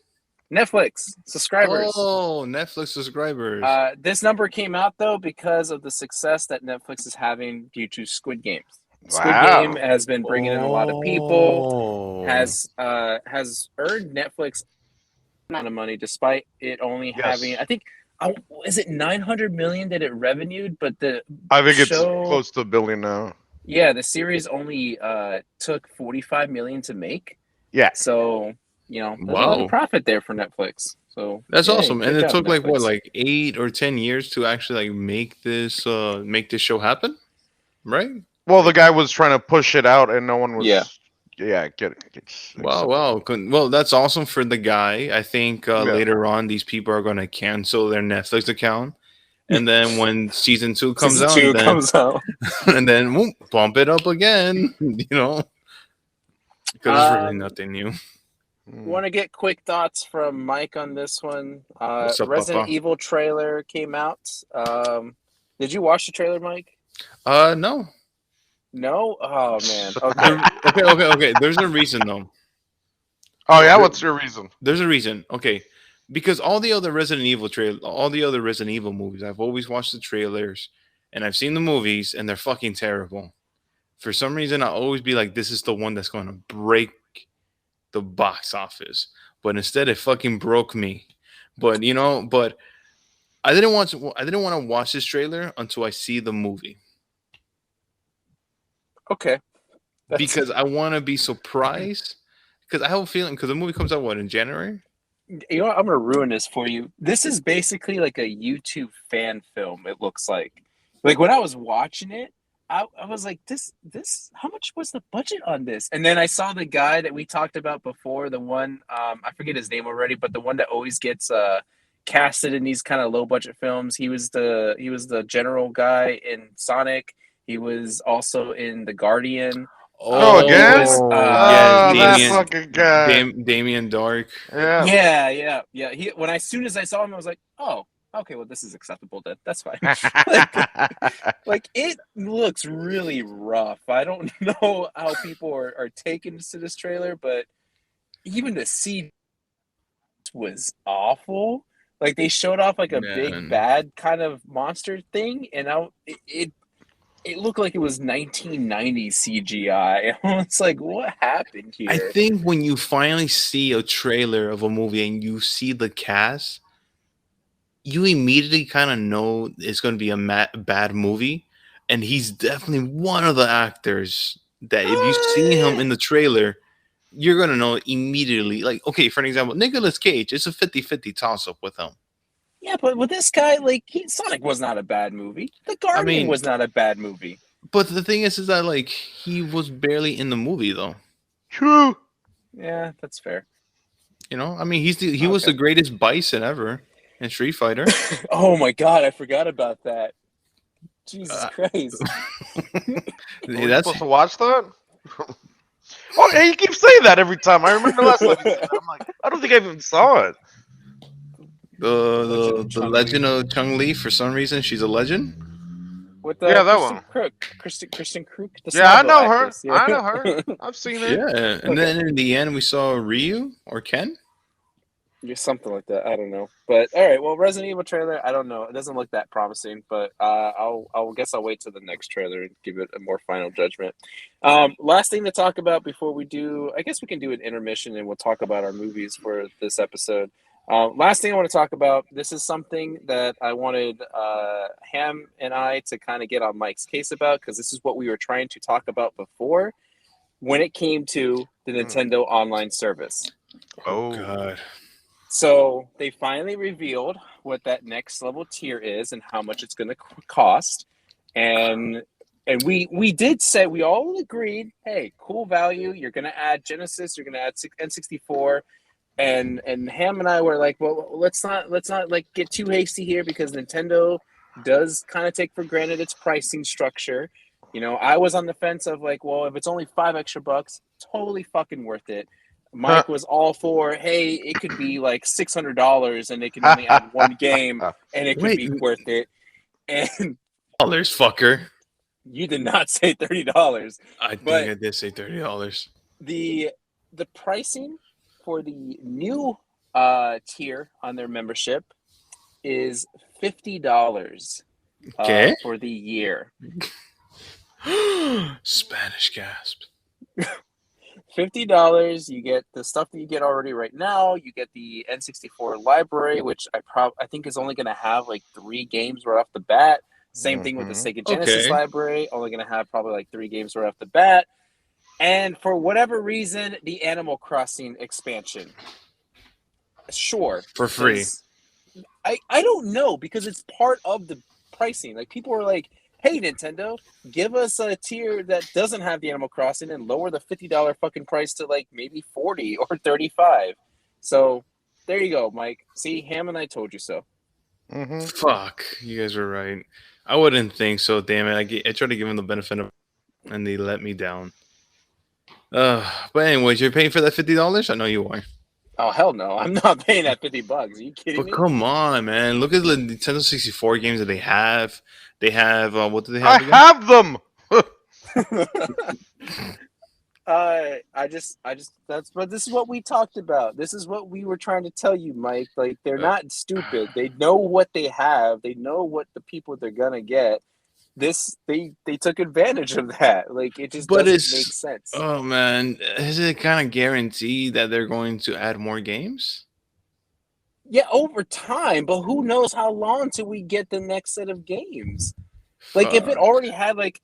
Netflix subscribers. Oh, Netflix subscribers. This number came out though because of the success that Netflix is having due to Squid Games. Squid Game Wow. has been bringing in a lot of people. Oh. Has earned Netflix amount of money despite it only having, I think, is it 900 million that it revenued, but I think it's show, close to $1 billion now. yeah, the series only took 45 million to make. Yeah. So there's a lot Wow. of profit there for Netflix. So That's yay, awesome. And good it job, took like what, Netflix. like 8 or 10 years to actually like make this show happen, right? Well, the guy was trying to push it out, and no one was. Yeah. Yeah. Get. Wow. Well, that's awesome for the guy. I think later on these people are going to cancel their Netflix account. And then when season 2 comes out, and then whoop, bump it up again, because it's really nothing new. Want to get quick thoughts from Mike on this one? What's up, Resident Papa? Evil trailer came out. Did you watch the trailer, Mike? No. No? Oh man. Okay. Okay. There's a reason though. Oh yeah, what's your reason? There's a reason. Okay. Because all the other Resident Evil movies, I've always watched the trailers and I've seen the movies and they're fucking terrible. For some reason, I'll always be like, this is the one that's going to break the box office. But instead, it fucking broke me. But I didn't want to watch this trailer until I see the movie. Okay. Because I want to be surprised. Because I have a feeling, because the movie comes out, in January? You know what? I'm going to ruin this for you. This is basically like a YouTube fan film, it looks like. Like when I was watching it, I was like, this, how much was the budget on this? And then I saw the guy that we talked about before, the one, I forget his name already, but the one that always gets casted in these kind of low budget films. He was the general guy in Sonic. He was also in The Guardian. Oh, again? Yes, that fucking guy. Damien Dark. Yeah. As soon as I saw him, I was like, oh, okay, well, this is acceptable then. That's fine. like it looks really rough. I don't know how people are taken to this trailer, but even the scene was awful. Like they showed off like a big bad kind of monster thing, and it looked like it was 1990s CGI. It's like, what happened I here? think when you finally see a trailer of a movie and you see the cast, you immediately kind of know it's going to be a bad movie. And he's definitely one of the actors that if you see him in the trailer, you're going to know immediately. Like, okay, for an example, Nicolas Cage, it's a 50-50 toss up with him. Yeah, but with this guy, like, Sonic was not a bad movie. The I Guardian mean, was not a bad movie. but the thing is that, like, he was barely in the movie, though. True. Yeah, that's fair. You know, I mean, he was the greatest bison ever in Street Fighter. Oh my god, I forgot about that. Jesus Uh, Christ. Were you that's supposed to watch that? Oh, hey, you keep saying that every time. I remember last time you said that. I'm like, I don't think I even saw it. the Legend of Chung Li. For some reason, she's a legend. With Yeah, that Kristen one. Crook. Kristen Crook, the Yeah, I Smallville know her. actress. Yeah. I know her. I've seen it. Yeah, and then in the end, we saw Ryu or Ken. Yeah, something like that. I don't know. But all right, well, Resident Evil trailer, I don't know. It doesn't look that promising, but I'll guess I'll wait till the next trailer and give it a more final judgment. Last thing to talk about before we do, I guess we can do an intermission and we'll talk about our movies for this episode. Last thing I want to talk about, this is something that I wanted Ham and I to kind of get on Mike's case about, because this is what we were trying to talk about before when it came to the Nintendo Online service. Oh, God. So they finally revealed what that next level tier is and how much it's going to cost, and we did say, we all agreed, hey, cool value. You're going to add Genesis, you're going to add N64, and Ham and I were like, well, let's not like get too hasty here, because Nintendo does kind of take for granted its pricing structure. You know, I was on the fence of like, well, if it's only $5 extra, totally fucking worth it. Mike was all for, hey, it could be like $600 and they can only add one game and it could be worth it. And Dollars, fucker. you did not say $30. I think I did say $30. The pricing for the new tier on their membership is $50 Okay. for the year. Spanish gasp. $50, you get the stuff that you get already right now. You get the N64 library, which I think is only going to have like 3 games right off the bat. Same thing with the Sega Genesis library, only going to have probably like 3 games right off the bat. And for whatever reason, the Animal Crossing expansion. Sure. For free. I don't know, because it's part of the pricing. Like, people are like, hey, Nintendo, give us a tier that doesn't have the Animal Crossing and lower the $50 fucking price to like maybe 40 or 35. So there you go, Mike. See, Ham and I told you so. Fuck, you guys are right. I wouldn't think so. Damn it! I tried to give them the benefit of, and they let me down. But anyways, you're paying for that $50? I know you are. Oh, hell no. I'm not paying that $50. Are you kidding me? But come on, man. Look at the Nintendo 64 games that they have. They have, what do they have again? I have them! But this is what we talked about. This is what we were trying to tell you, Mike. Like, they're not stupid. They know what they have. They know what the people they're gonna get. They took advantage of that. Like, it just doesn't make sense. Oh man, is it kind of guaranteed that they're going to add more games? Yeah, over time, but who knows how long till we get the next set of games? Like, if it already had like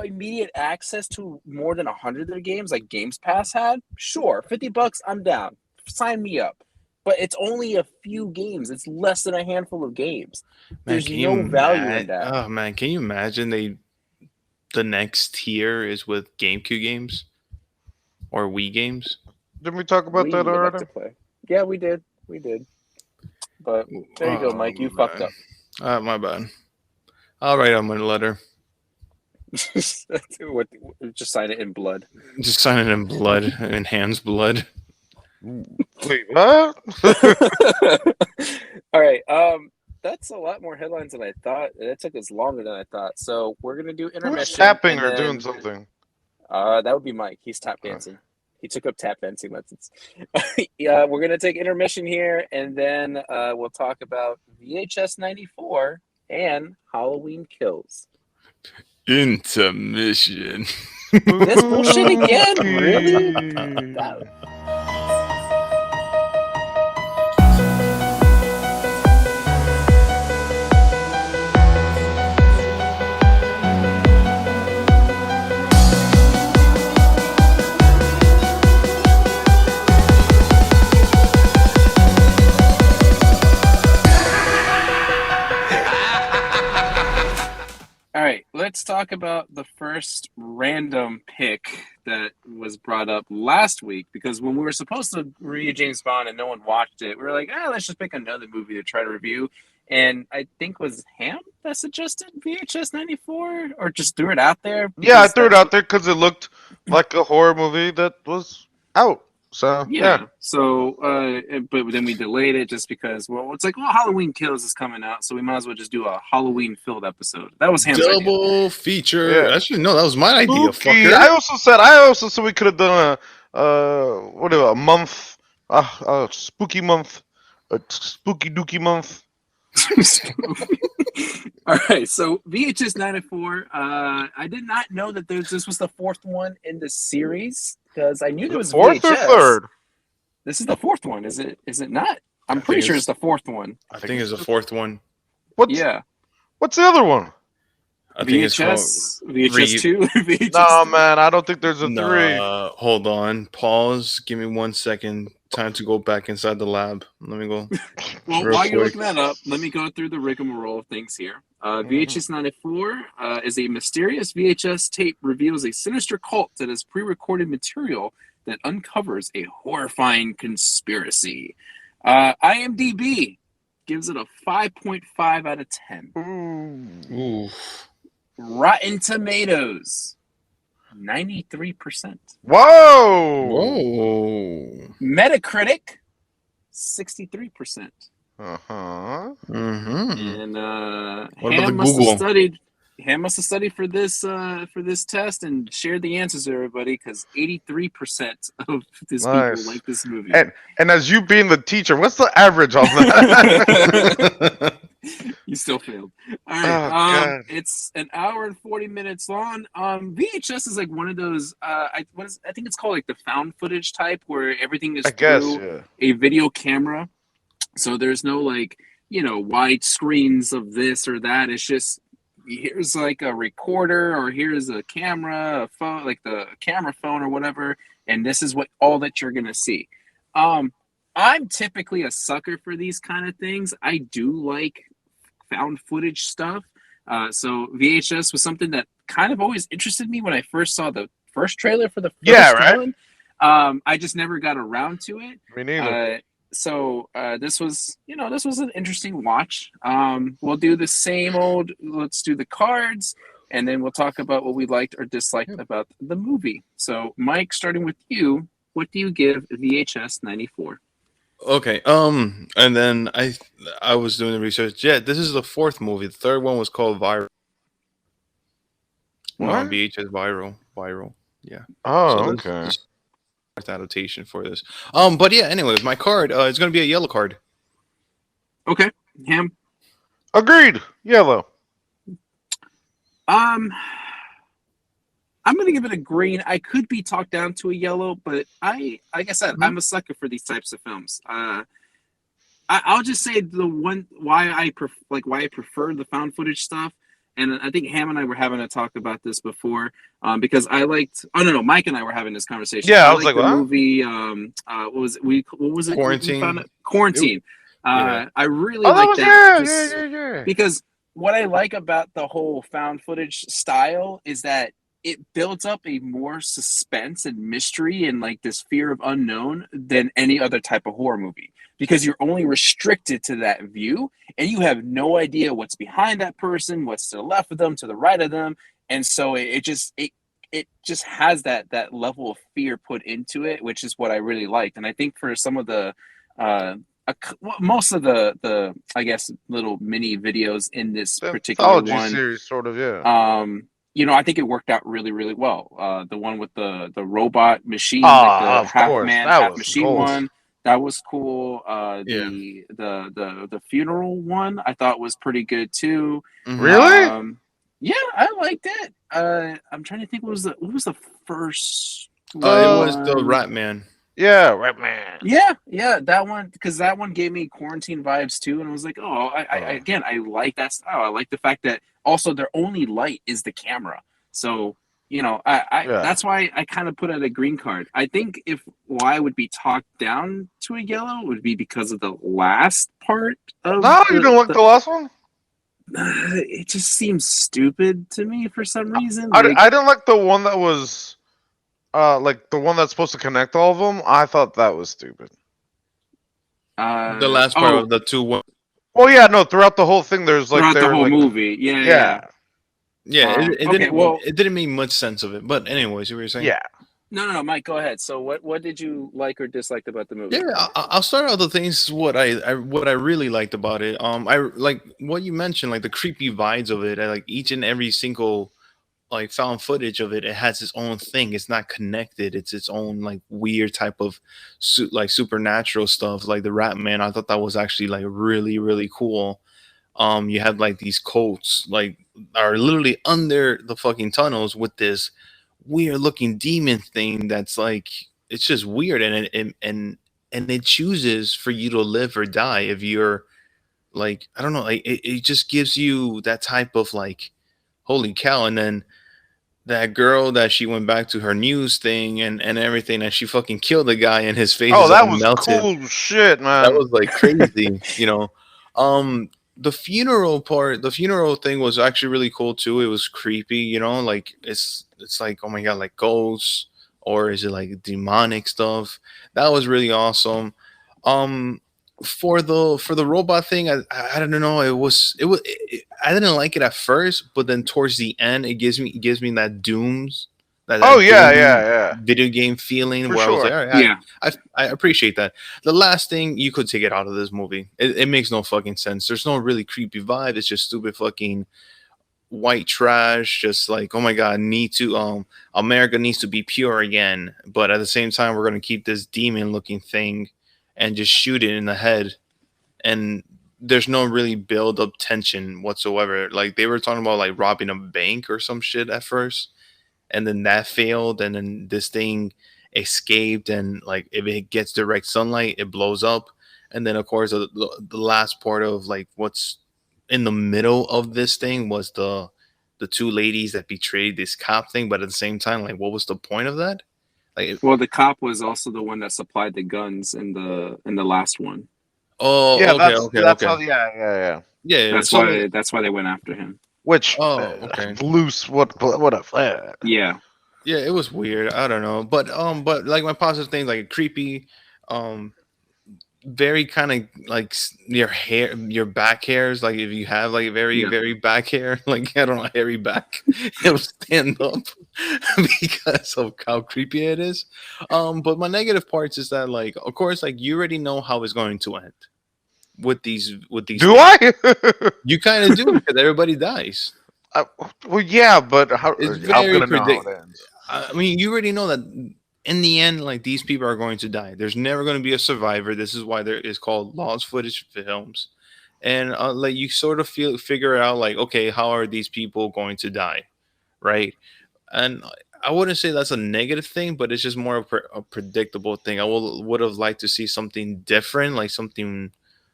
immediate access to more than 100 of their games, like Games Pass had, sure, $50, I'm down. Sign me up. But it's only a few games. It's less than a handful of games. There's no value in that. Oh man, can you imagine the next tier is with GameCube games or Wii games? Didn't we talk about that already? Like to play. Yeah, we did. But there you go, Mike. You fucked up. My bad. I'll write on my letter. Just sign it in blood. Just sign it in blood, in Ham's blood. Wait, what? All right. That's a lot more headlines than I thought. It took us longer than I thought. So we're gonna do intermission. Who's tapping or doing something? That would be Mike. He's tap dancing. He took up tap dancing lessons. Yeah, we're gonna take intermission here, and then we'll talk about VHS 94 and Halloween Kills. Intermission. This bullshit again? Really? Spooky. That- All right, let's talk about the first random pick that was brought up last week, because when we were supposed to read James Bond and no one watched it, we were like, let's just pick another movie to try to review. And I think was Ham that suggested VHS 94, or just threw it out there. Yeah, I because threw it that's out there because it looked like a horror movie that was out. So Yeah. So, but then we delayed it just because, well, it's like, well, Halloween Kills is coming out, so we might as well just do a Halloween-filled episode. That was Ham's idea. Double feature. Yeah. Actually, no, that was my idea, spooky. fucker. I also said we could have done a month, spooky month, a spooky dookie month. All right, so VHS 94. I did not know that this was the fourth one in the series, because I knew there was Fourth VHS. or third? This is the fourth one, is it? Is it not? I'm I pretty think sure it's the fourth one. I think it's the fourth one. What's Yeah, What's the other one? I think it's called. VHS 2, VHS. No, 3. man, I don't think there's a 3. Nah, hold on. Pause. Give me 1 second. Time to go back inside the lab. Let me go. Well, Real while you're quick. looking that up, let me go through the rigmarole of things here. VHS 94 is a mysterious VHS tape reveals a sinister cult that has pre-recorded material that uncovers a horrifying conspiracy. IMDb gives it a 5.5 out of 10. Ooh. Rotten Tomatoes, 93%. Whoa! Whoa. Metacritic, 63%. Uh-huh. Mm-hmm. And What about Ham the must Google? have studied. Ham must have studied for this test and shared the answers to everybody, because 83% of this Nice. people like this movie. And as you being the teacher, what's the average on that? You still failed. All Oh, right. God. It's an hour and 40 minutes long. VHS is like one of those. I think it's called like the found footage type, where everything is I guess, through yeah. a video camera. So there's no like, wide screens of this or that. It's just, here's like a recorder, or here's a camera, a phone, like the camera phone or whatever, and this is all that you're gonna see. I'm typically a sucker for these kind of things. I do like found footage stuff. So VHS was something that kind of always interested me when I first saw the first trailer for the first Yeah, right? one. I just never got around to it. Me neither. So this was an interesting watch. We'll do the same old. Let's do the cards, and then we'll talk about what we liked or disliked about the movie. So, Mike, starting with you, what do you give VHS 94? Okay. And then I was doing the research. Yeah, this is the fourth movie. The third one was called Viral. What? No, VHS Viral. Yeah. Oh, So okay. this adaptation for this. But yeah. Anyways, my card is going to be a yellow card. Okay, Ham. Agreed. Yellow. I'm gonna give it a green. I could be talked down to a yellow, but like I said, I'm a sucker for these types of films. I'll just say the one why I prefer the found footage stuff, and I think Ham and I were having a talk about this before, because I liked. Oh no, Mike and I were having this conversation. Yeah, I was like, the what? movie. What was it? What was it? Quarantine. We found it? Quarantine. Yeah. I really Oh, that like was that. yeah. Because what I like about the whole found footage style is that it builds up a more suspense and mystery and like this fear of unknown than any other type of horror movie, because you're only restricted to that view and you have no idea what's behind that person, what's to the left of them, to the right of them. And so it just has that level of fear put into it, which is what I really liked. And I think for some of the most of the I guess little mini videos in this particular Anthology one series, sort of, yeah. I think it worked out really, really well. The one with the robot machine, of half course. man, That half was machine gold. one, that was cool. Yeah. The funeral one I thought was pretty good too. Mhm. Really? Yeah, I liked it. I'm trying to think what was the first It was the one. Rat Man. Yeah, right, man. Yeah, that one because that one gave me quarantine vibes too, and I was like, oh, again, I like that style. I like the fact that also their only light is the camera, so I Yeah. that's why I kind of put it a green card. I think if why I would be talked down to a yellow would be because of the last part of No, you don't like the the last one? it just seems stupid to me for some reason. I didn't like the one that was like the one that's supposed to connect all of them. I thought that was stupid. The last part Oh, of the two. Well, yeah, no. Throughout the whole thing, there's like throughout the they're whole like, movie, yeah. yeah, Yeah, it Okay, well, didn't make much sense of it. But anyways, you were saying. yeah. no, Mike, go ahead. So, what did you like or dislike about the Yeah, movie? I'll start out the things what I really liked about it. I like what you mentioned, like the creepy vibes of it. Like each and every single like found footage of it, it has its own thing. It's not connected. It's its own like weird type of like supernatural stuff. Like the Rat Man, I thought that was actually like really cool. You had like these cults like are literally under the fucking tunnels with this weird looking demon thing that's like it's just weird and it chooses for you to live or die if you're like I don't know like it just gives you that type of like holy cow. And then that girl that she went back to her news thing and everything and she fucking killed the guy and his face Oh, is all that was melted. cool shit, That man. was like crazy. The the funeral thing was actually really cool too. It was creepy. Like it's like oh my god, like ghosts or is it like demonic stuff? That was really awesome. Um, for the robot thing, I don't know. I didn't like it at first, but then towards the end, it gives me that dooms that Oh that yeah, yeah, doom yeah, video game feeling for where I was like, sure. all right, Yeah, I appreciate that. The last thing you could take it out of this movie. It makes no fucking sense. There's no really creepy vibe. It's just stupid fucking white trash. Just like, oh my god, need to America needs to be pure again. But at the same time, we're gonna keep this demon looking thing and just shoot it in the head. And there's no really build up tension whatsoever. Like they were talking about like robbing a bank or some shit at first and then that failed and then this thing escaped and like if it gets direct sunlight it blows up. And then of course the last part of like what's in the middle of this thing was the two ladies that betrayed this cop thing, but at the same time like what was the point of that? like it- well, the cop was also the one that supplied the guns in the last one. Yeah, oh, okay, that's okay, that's okay. how. Yeah, yeah, yeah. Yeah, so That's why they went after him. Which okay. loose? What a Yeah, Yeah, it was weird. I don't know, but like my positive things, like creepy, um, very kind of like your hair, your back hairs. Like if you have like very yeah. very back hair, like I don't know, hairy back, it'll stand up because of how creepy it is. But my negative parts is that like, of course, like you already know how it's going to end with these Do things. I? You kind of do because everybody dies. I? Well, yeah, but how? It's I'm very gonna know how predict. it ends. I mean, you already know that in the end, like these people are going to die. There's never going to be a survivor. This is why there is called lost footage films, and like you sort of figure out like, okay, how are these people going to die, right? And I wouldn't say that's a negative thing, but it's just more of a predictable thing. I would have liked to see something different, like something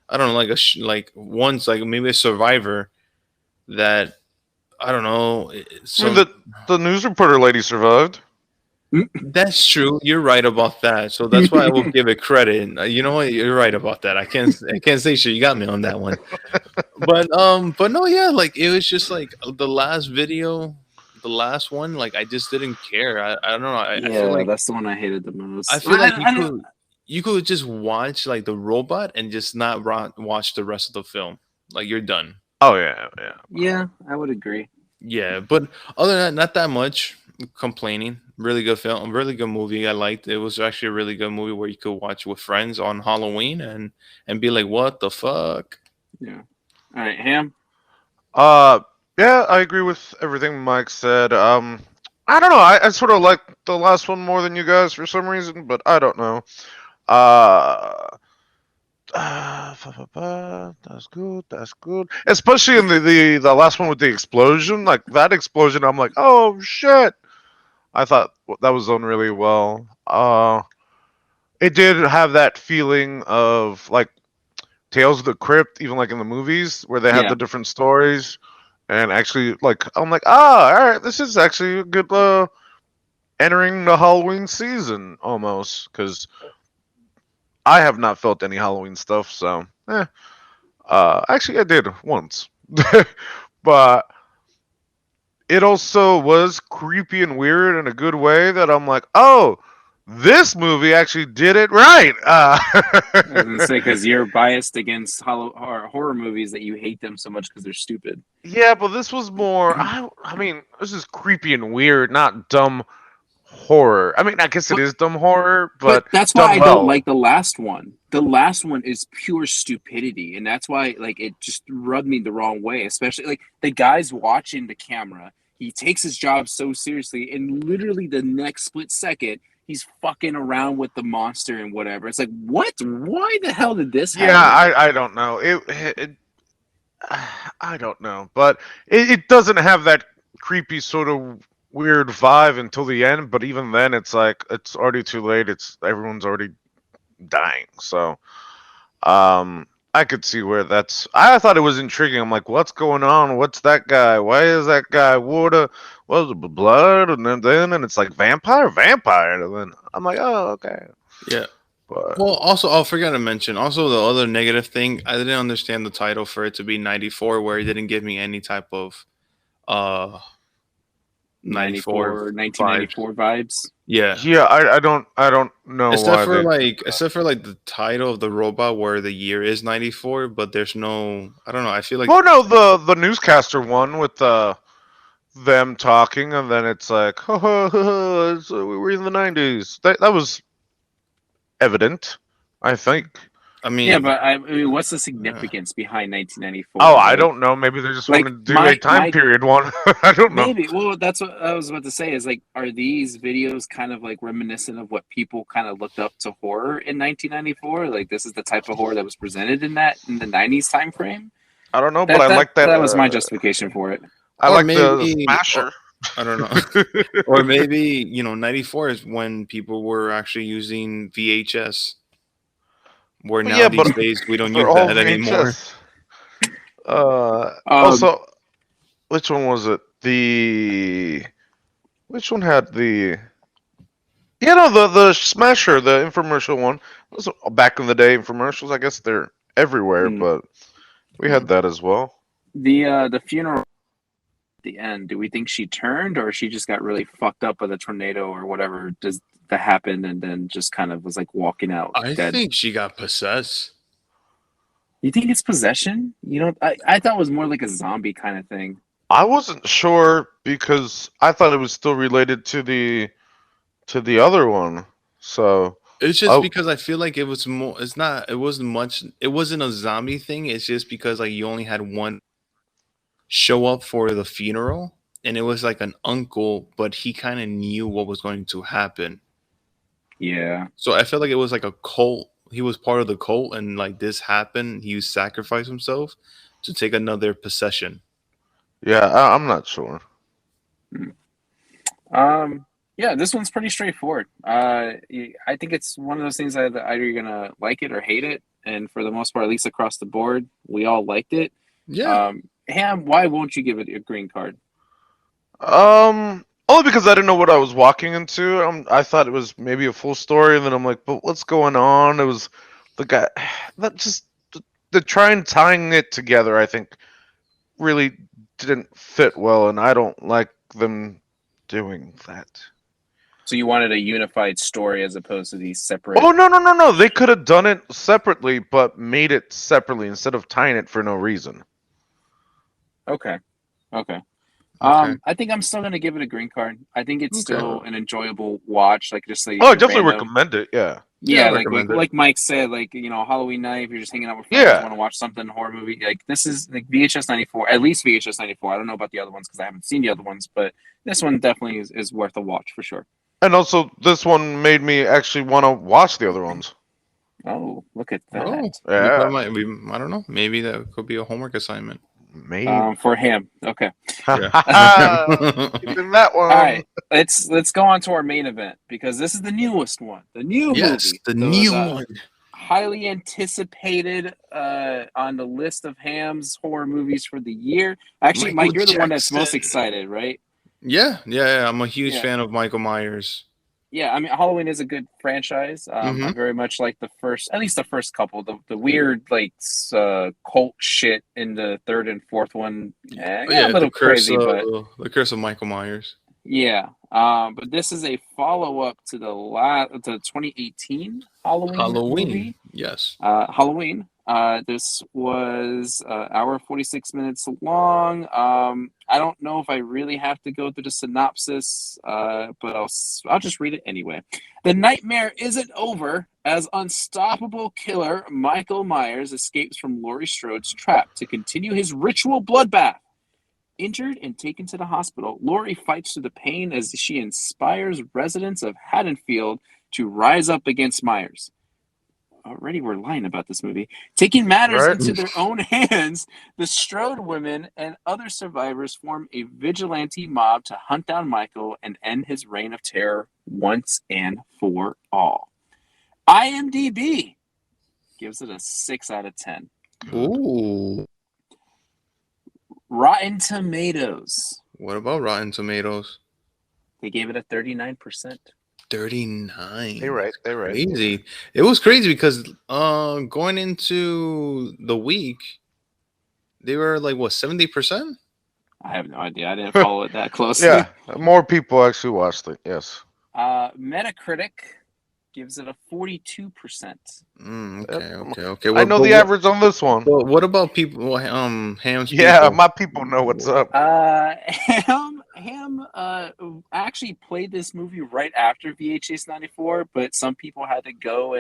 I don't know, like like once like maybe a survivor that I don't know. I mean, So the news reporter lady survived. that's true. You're right about that. So that's why I will give it credit. You know what? You're right about that. I can't say shit. You got me on that one. But no, yeah, like it was just like the last video, the last one, like I just didn't care. I don't know. I feel Yeah, like that's the one I hated the I most. feel like I don't. you could just watch like the robot and just not watch the rest of the film. Like you're done. Oh yeah, yeah. Yeah, I would agree. Yeah, but other than that, not that much complaining. Really good film, really good movie. I liked it. It was actually a really good movie where you could watch with friends on Halloween and be like, "What the fuck?" Yeah. All right, Ham. Uh, yeah, I agree with everything Mike said. I don't know. I sort of like the last one more than you guys for some reason, but I don't know. Uh, That's good. That's good. Especially in the last one with the explosion, like that explosion. I'm like, oh shit. I thought that was done really well. It did have that feeling of like Tales of the Crypt, even like in the movies where they had Yeah. the different stories, and actually like I'm like, all right, this is actually a good entering the Halloween season almost because I have not felt any Halloween stuff, so actually I did once, but it also was creepy and weird in a good way that I'm like, oh, this movie actually did it right. I was gonna say because you're biased against horror movies that you hate them so much because they're stupid. Yeah, but this was more. I mean, this is creepy and weird, not dumb horror. I mean, I guess it But is dumb horror, but but that's why done I don't well. like the last one. The last one is pure stupidity, and that's why like it just rubbed me the wrong way. Especially like the guy's watching the camera. He takes his job so seriously, and literally the next split second, he's fucking around with the monster and whatever. It's like, what? Why the hell did this Yeah, happen? I don't know. I don't know, but it doesn't have that creepy sort of weird vibe until the end. But even then, it's like it's already too late. It's everyone's already dying. So I could see where that's. I thought it was intriguing. I'm like, what's going on? What's that guy? Why is that guy water? Was it blood? And then and it's like vampire. And then I'm like, oh, okay. Yeah. But Well, also, I'll forget to mention. Also, the other negative thing, I didn't understand the title for it to be 94, where it didn't give me any type of uh 94 94, vibes. 1994 vibes. Yeah. yeah, I don't know Except why for they. like, except for like the title of the robot, where the year is 94, but there's no. I don't know. I feel like. Well, no, the newscaster one with them talking, and then it's like, we were in the '90s. That was evident, I think. I Yeah, mean, but I mean, what's the yeah. significance behind Oh, 1994? I don't know. Maybe they just wanted Like to do a time my period one. I don't know. maybe. Well, that's what I was about to say. Is like, are these videos kind of like reminiscent of what people kind of looked up to horror in 1994? Like, this is the type of horror that was presented in the 90s time frame. I don't know, but That I that like that. that was my justification for it. I Or like the maybe, smasher. I don't know. Or maybe, 94 is when people were actually using VHS, where But yeah, now these but days we don't they're use all that anymore. VHS. Um, Also, which one was it? Which one had the? Yeah, no, the Smasher, the infomercial one. Those are back in the day infomercials. I guess they're everywhere, mm, but we had that as well. the funeral at the end. Do we think she turned, or she just got really fucked up by the tornado or whatever does that happen, and then just kind of was like walking out I dead? think she got possessed. You think it's possession? You know, I thought it was more like a zombie kind of thing. I wasn't sure because I thought it was still related to the other one. So, It's just oh because I feel like it was more. It's not. It wasn't much. It wasn't a zombie thing. It's just because like you only had one show up for the funeral, and it was like an uncle, but he kind of knew what was going to happen. Yeah. So I felt like it was like a cult. He was part of the cult, and like this happened, he sacrificed himself to take another possession. yeah, I'm not sure. Hmm. Yeah, this one's pretty straightforward. I think it's one of those things that either you're gonna like it or hate it, and for the most part, at least across the board, we all liked it. Yeah, Ham, why won't you give it a green card? Only because I didn't know what I was walking into. I thought it was maybe a full story, and then I'm like, but what's going on? It was the guy that just the trying tying it together. I think really didn't fit well, and I don't like them doing that. So you wanted a unified story as opposed to these Oh separate. no! They could have done it separately, but made it separately instead of tying it for no reason. Okay, okay. okay, I think I'm still gonna give it a green card. I think it's okay. still an enjoyable watch, like just Oh, I a definitely random. recommend it. Yeah, Yeah, I Yeah, recommend it. like Mike said, like Halloween night, if you're just hanging out with friends, yeah. want to watch something horror movie, like this is like VHS 94, at least VHS 94. I don't know about the other ones because I haven't seen the other ones, but this one definitely is worth a watch for sure. And also, this one made me actually want to watch the other ones. Oh, look at that. Oh, Yeah, I don't know. Maybe that could be a homework assignment. maybe. For him. Okay. Yeah. Keeping that All one. right. Let's go on to our main event because this is the newest one. The new Yes, movie. the new The one. highly anticipated on the list of Ham's horror movies for the year. Actually, Michael Mike, you're the one that's most Jackson. excited, right? Yeah. I'm a huge Yeah. fan of Michael Myers. Yeah, I mean, Halloween is a good franchise. I Mm-hmm. very much like the first, at least the first couple. The weird like cult shit in the third and fourth one, got a Yeah, little crazy, but the curse of Michael Myers. yeah. But this is a follow up to the 2018 Halloween Halloween. movie. Yes. Halloween. This was hour 46 minutes long. I don't know if I really have to go through the synopsis, but I'll just read it anyway. The nightmare isn't over as unstoppable killer Michael Myers escapes from Laurie Strode's trap to continue his ritual bloodbath. Injured and taken to the hospital, Laurie fights through the pain as she inspires residents of Haddonfield to rise up against Myers. Already we're lying about this movie. Taking matters Right? into their own hands, the Strode women and other survivors form a vigilante mob to hunt down Michael and end his reign of terror once and for all. IMDb gives it a 6 out of 10. Ooh. Rotten Tomatoes, What about Rotten Tomatoes? they gave it a 39%. 39. They right. They right. Crazy. It was crazy because going into the week, they were like what 70%? I have no idea. I didn't follow it that closely. Yeah, more people actually watched it. Yes. Metacritic gives it a 42%. Okay. I know the average on this one. Well, what about people? Ham's Yeah, people. my people know what's up. Ham actually played this movie right after VHS 94, but some people had to go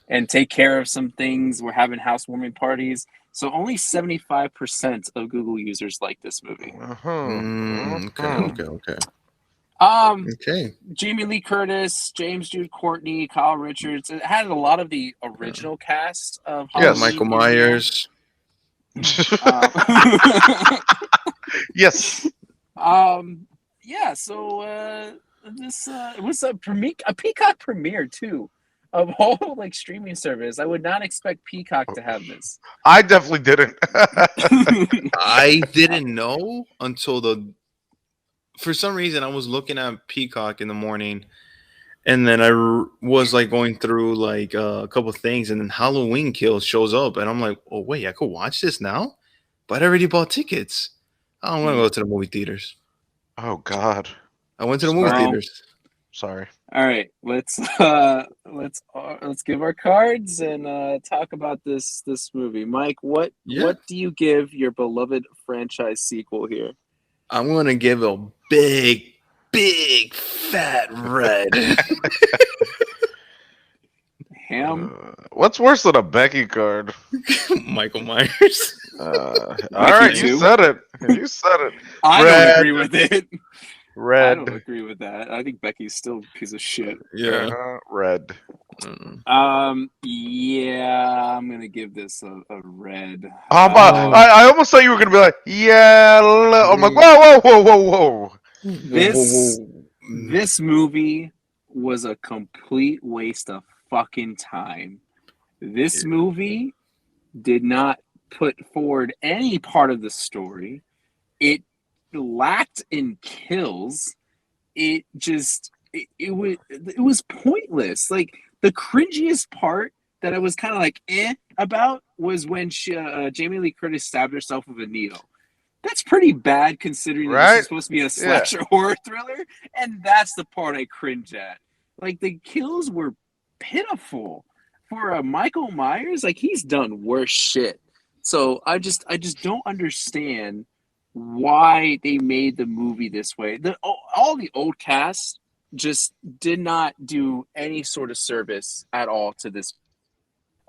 and take care of some things. We're having housewarming parties. So only 75% of Google users like this movie. Okay. Okay. Jamie Lee Curtis, James Jude Courtney, Kyle Richards. It had a lot of the original cast of Yes. Halloween. Michael Myers. Yes. Yeah. So this it was a Peacock premiere too, of whole like streaming service. I would not expect Peacock to have this. I definitely didn't. I didn't know until for some reason I was looking at Peacock in the morning, and then I was like going through like a couple things, and then Halloween Kills shows up, and I'm like, oh wait, I could watch this now, but I already bought tickets. I don't want to go to the movie theaters. Oh God. I went to the movie Well, theaters. Sorry. All right, let's give our cards and talk about this movie. Mike, what do you give your beloved franchise sequel here? I'm gonna give a big fat red. Ham. What's worse than a Becky card? Michael Myers. All right, too? you said it. You said it. I Red. don't agree with it. I Red. don't agree with that. I think Becky's still a piece of shit. Yeah. Red. Yeah, I'm gonna give this a red. How about? I almost thought you were gonna be like, yeah. I'm like, whoa. This movie was a complete waste of fucking time. This movie did not put forward any part of the story. It lacked in kills. It was pointless. Like the cringiest part that I was kind of like about was when Jamie Lee Curtis stabbed herself with a needle. That's pretty bad considering that this is supposed to be a slasher horror thriller, and that's the part I cringe at. Like the kills were pitiful for Michael Myers. Like he's done worse shit. So I just don't understand why they made the movie this way. All the old cast just did not do any sort of service at all to this.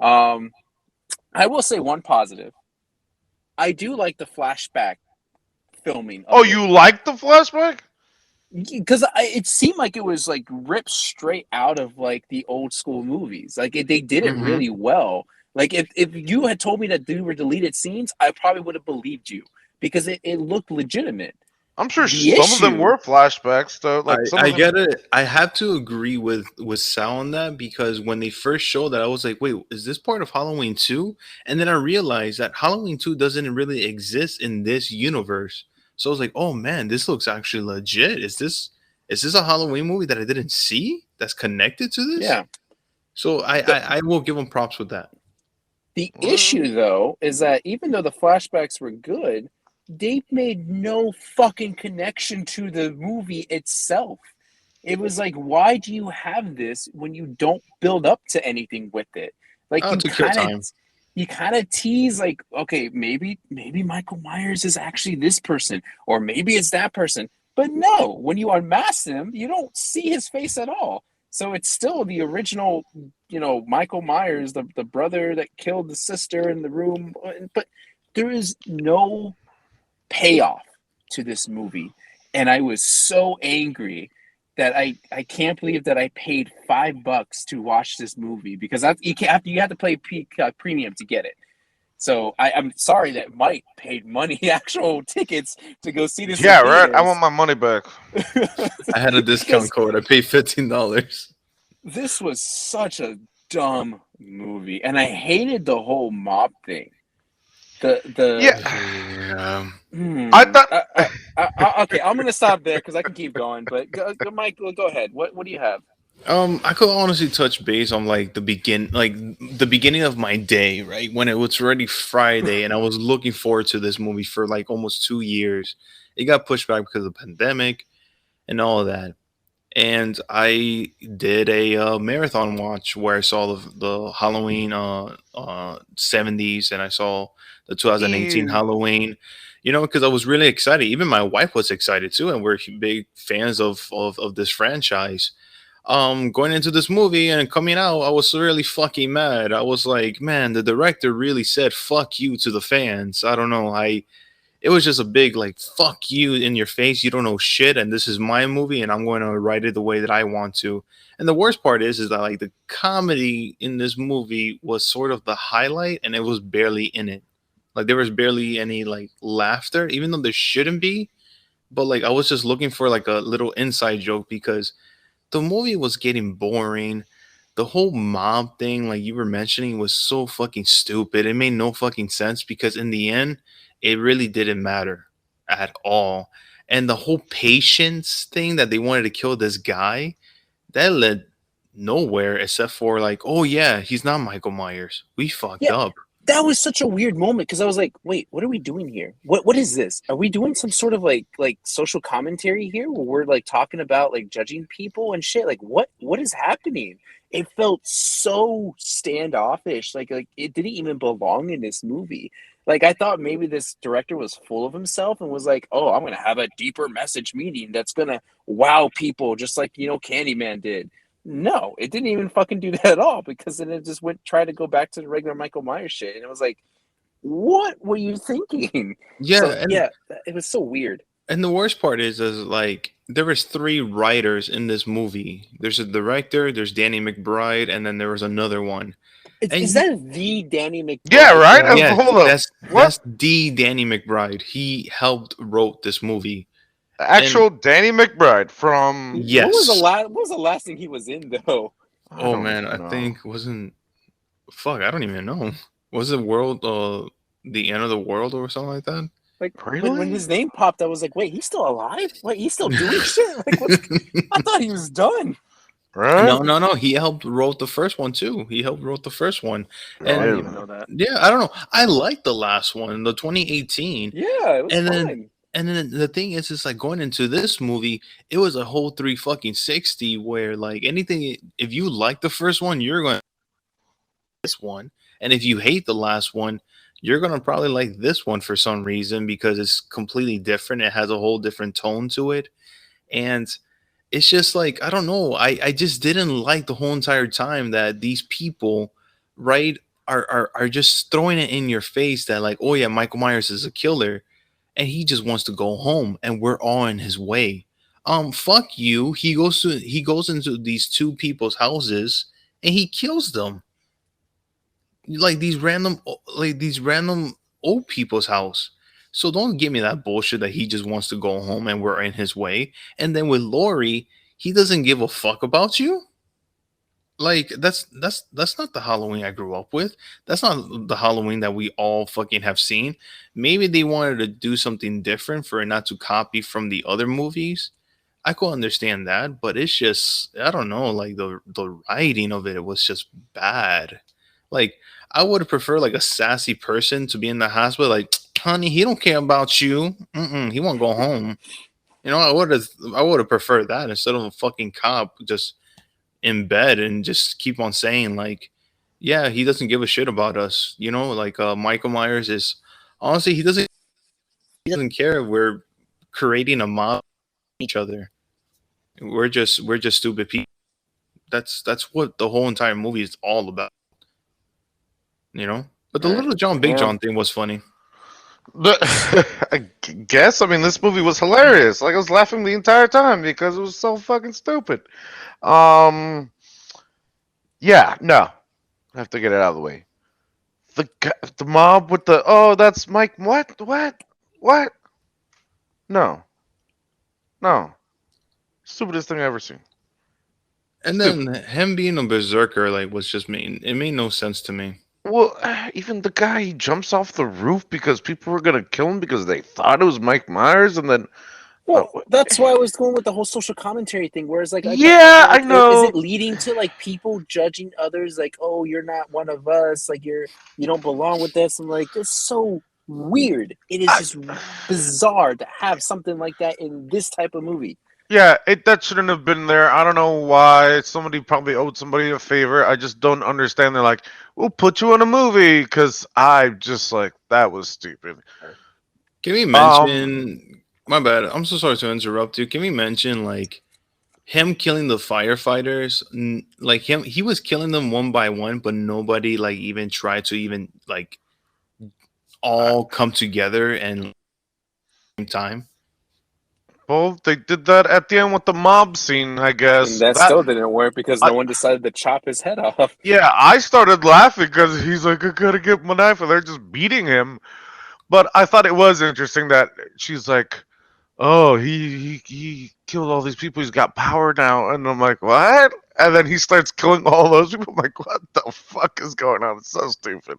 I will say one positive. I do like the flashback filming. You like the flashback? because it seemed like it was like ripped straight out of like the old school movies. Like they did it Hmm. really well. Like if you had told me that they were deleted scenes, I probably would have believed you because it looked legitimate. I'm sure The some of them issue, were flashbacks, though. Like some I of them. get it. I have to agree with Sal on that because when they first showed that, I was like, "Wait, is this part of Halloween 2?" And then I realized that Halloween 2 doesn't really exist in this universe. So I was like, "Oh man, this looks actually legit. Is this a Halloween movie that I didn't see that's connected to this?" yeah. So The I will give them props with that. the Mm, issue though is that even though the flashbacks were good, they made no fucking connection to the movie itself. It was like, why do you have this when you don't build up to anything with it? Like To kill time. you kind of tease like, okay, maybe Michael Myers is actually this person, or maybe it's that person. But no, when you unmask him, you don't see his face at all. So it's still the original, Michael Myers, the brother that killed the sister in the room. But there is no payoff to this movie. And I was so angry that I can't believe that I paid $5 to watch this movie because you have to pay premium to get it. So I'm sorry that Mike paid money, actual tickets to go see this in yeah, right. I want theaters my money back. I had a discount because code. I paid $15. this was such a dumb movie, and I hated the whole mob thing. The Yeah, Yeah. I Hmm. thought. Okay, I'm gonna stop there because I can keep going. But Mike, go ahead. What do you have? I could honestly touch base on like the beginning of my day, right? When it was already Friday and I was looking forward to this movie for like almost 2 years. It got pushed back because of the pandemic and all of that. And I did a marathon watch where I saw the Halloween 70s and I saw the 2018 Ew. Halloween. Because I was really excited. Even my wife was excited too, and we're big fans of this franchise. Going into this movie and coming out, I was really fucking mad. I was like, man, the director really said fuck you to the fans. I don't know. It was just a big like fuck you in your face. You don't know shit, and this is my movie, and I'm going to write it the way that I want to. And the worst part is that like the comedy in this movie was sort of the highlight, and it was barely in it. Like there was barely any like laughter, even though there shouldn't be. But like I was just looking for like a little inside joke because the movie was getting boring. The whole mob thing, like you were mentioning, was so fucking stupid. It made no fucking sense because in the end, it really didn't matter at all. And the whole patience thing that they wanted to kill this guy, that led nowhere except for like, oh yeah, he's not Michael Myers. We fucked Yeah, up. that was such a weird moment because I was like, wait, what are we doing here? What is this? Are we doing some sort of like social commentary here where we're like talking about like judging people and shit? Like what is happening? It felt so standoffish. Like it didn't even belong in this movie. Like I thought maybe this director was full of himself and was like, "Oh, I'm gonna have a deeper message meaning that's gonna wow people, just like Candyman did." No, it didn't even fucking do that at all because then it just went try to go back to the regular Michael Myers shit, and it was like, what were you thinking? Yeah, So yeah, it was so weird. and the worst part is like there was three writers in this movie. There's a director, there's Danny McBride, and then there was another one. And Is that the Danny Yeah, McBride right. though? yeah, Hold up. What? that's the Danny McBride. He helped wrote this movie. And Actual Danny McBride from. yes. What was the last thing he was in though? I Oh don't man, even I know. think wasn't fuck, I don't even know. Was it world the end of the world or something like that? Like when Really? his name popped, I was like, wait, he's still alive? Wait, he's still doing shit? Like what's? I thought he was done. Right? No, no, no. He helped wrote the first one too. He helped wrote the first one. Oh, I And didn't even Really? know that. yeah, I don't know. I like the last one, the 2018. Yeah, it was And then fine. the thing is like going into this movie, it was a whole 3 fucking 60 where like anything if you like the first one, you're going to this one. And if you hate the last one, you're going to probably like this one for some reason because it's completely different. It has a whole different tone to it. And it's just like, I don't know. I just didn't like the whole entire time that these people, right, are just throwing it in your face that like, oh yeah, Michael Myers is a killer and he just wants to go home and we're all in his way. Fuck you. He goes into these two people's houses and he kills them. Like these random old people's house. So don't give me that bullshit that he just wants to go home and we're in his way. And then with Lori, he doesn't give a fuck about you. Like that's not the Halloween I grew up with. That's not the Halloween that we all fucking have seen. Maybe they wanted to do something different for it not to copy from the other movies. I could understand that, but it's just I don't know, like the writing of it was just bad. Like I would prefer like a sassy person to be in the hospital, like, honey, he don't care about you. He won't go home. I would have preferred that instead of a fucking cop just in bed and just keep on saying like, yeah, he doesn't give a shit about us. Like Michael Myers is honestly he doesn't care if we're creating a mob each other. We're just stupid people. That's what the whole entire movie is all about. But the Right. Little John Big Yeah. John thing was funny. I guess. I mean, this movie was hilarious. Like I was laughing the entire time because it was so fucking stupid. Um, yeah, no, I have to get it out of the way. The mob with the that's Mike. What? No, no, stupidest thing I ever seen. And Stupid. then him being a berserker like was just mean. It made no sense to me. Well, even the guy he jumps off the roof because people were gonna kill him because they thought it was Mike Myers, and then Well, that's why I was going with the whole social commentary thing. Whereas, like, I don't, yeah, I like, is know. it leading to like people judging others? Like, oh, you're not one of us. Like, you don't belong with us. And like, it's so weird. It is I, just bizarre to have something like that in this type of movie. Yeah, that shouldn't have been there. I don't know why. Somebody probably owed somebody a favor. I just don't understand. They're like, "We'll put you in a movie," because I just like that was stupid. Can we Um, mention? My bad. I'm so sorry to interrupt you. Can we mention like him killing the firefighters? Like him, he was killing them one by one, but nobody like even tried to even like I, all come together and same time. well, they did that at the end with the mob scene. I And guess that that. still didn't work because I, no one decided to chop his head off. yeah, I started laughing because he's like, "I gotta get my knife," and they're just beating him. But I thought it was interesting that she's like, "Oh, he killed all these people. He's got power now." And I'm like, "What?" And then he starts killing all those people. I'm like, "What the fuck is going on?" It's so stupid.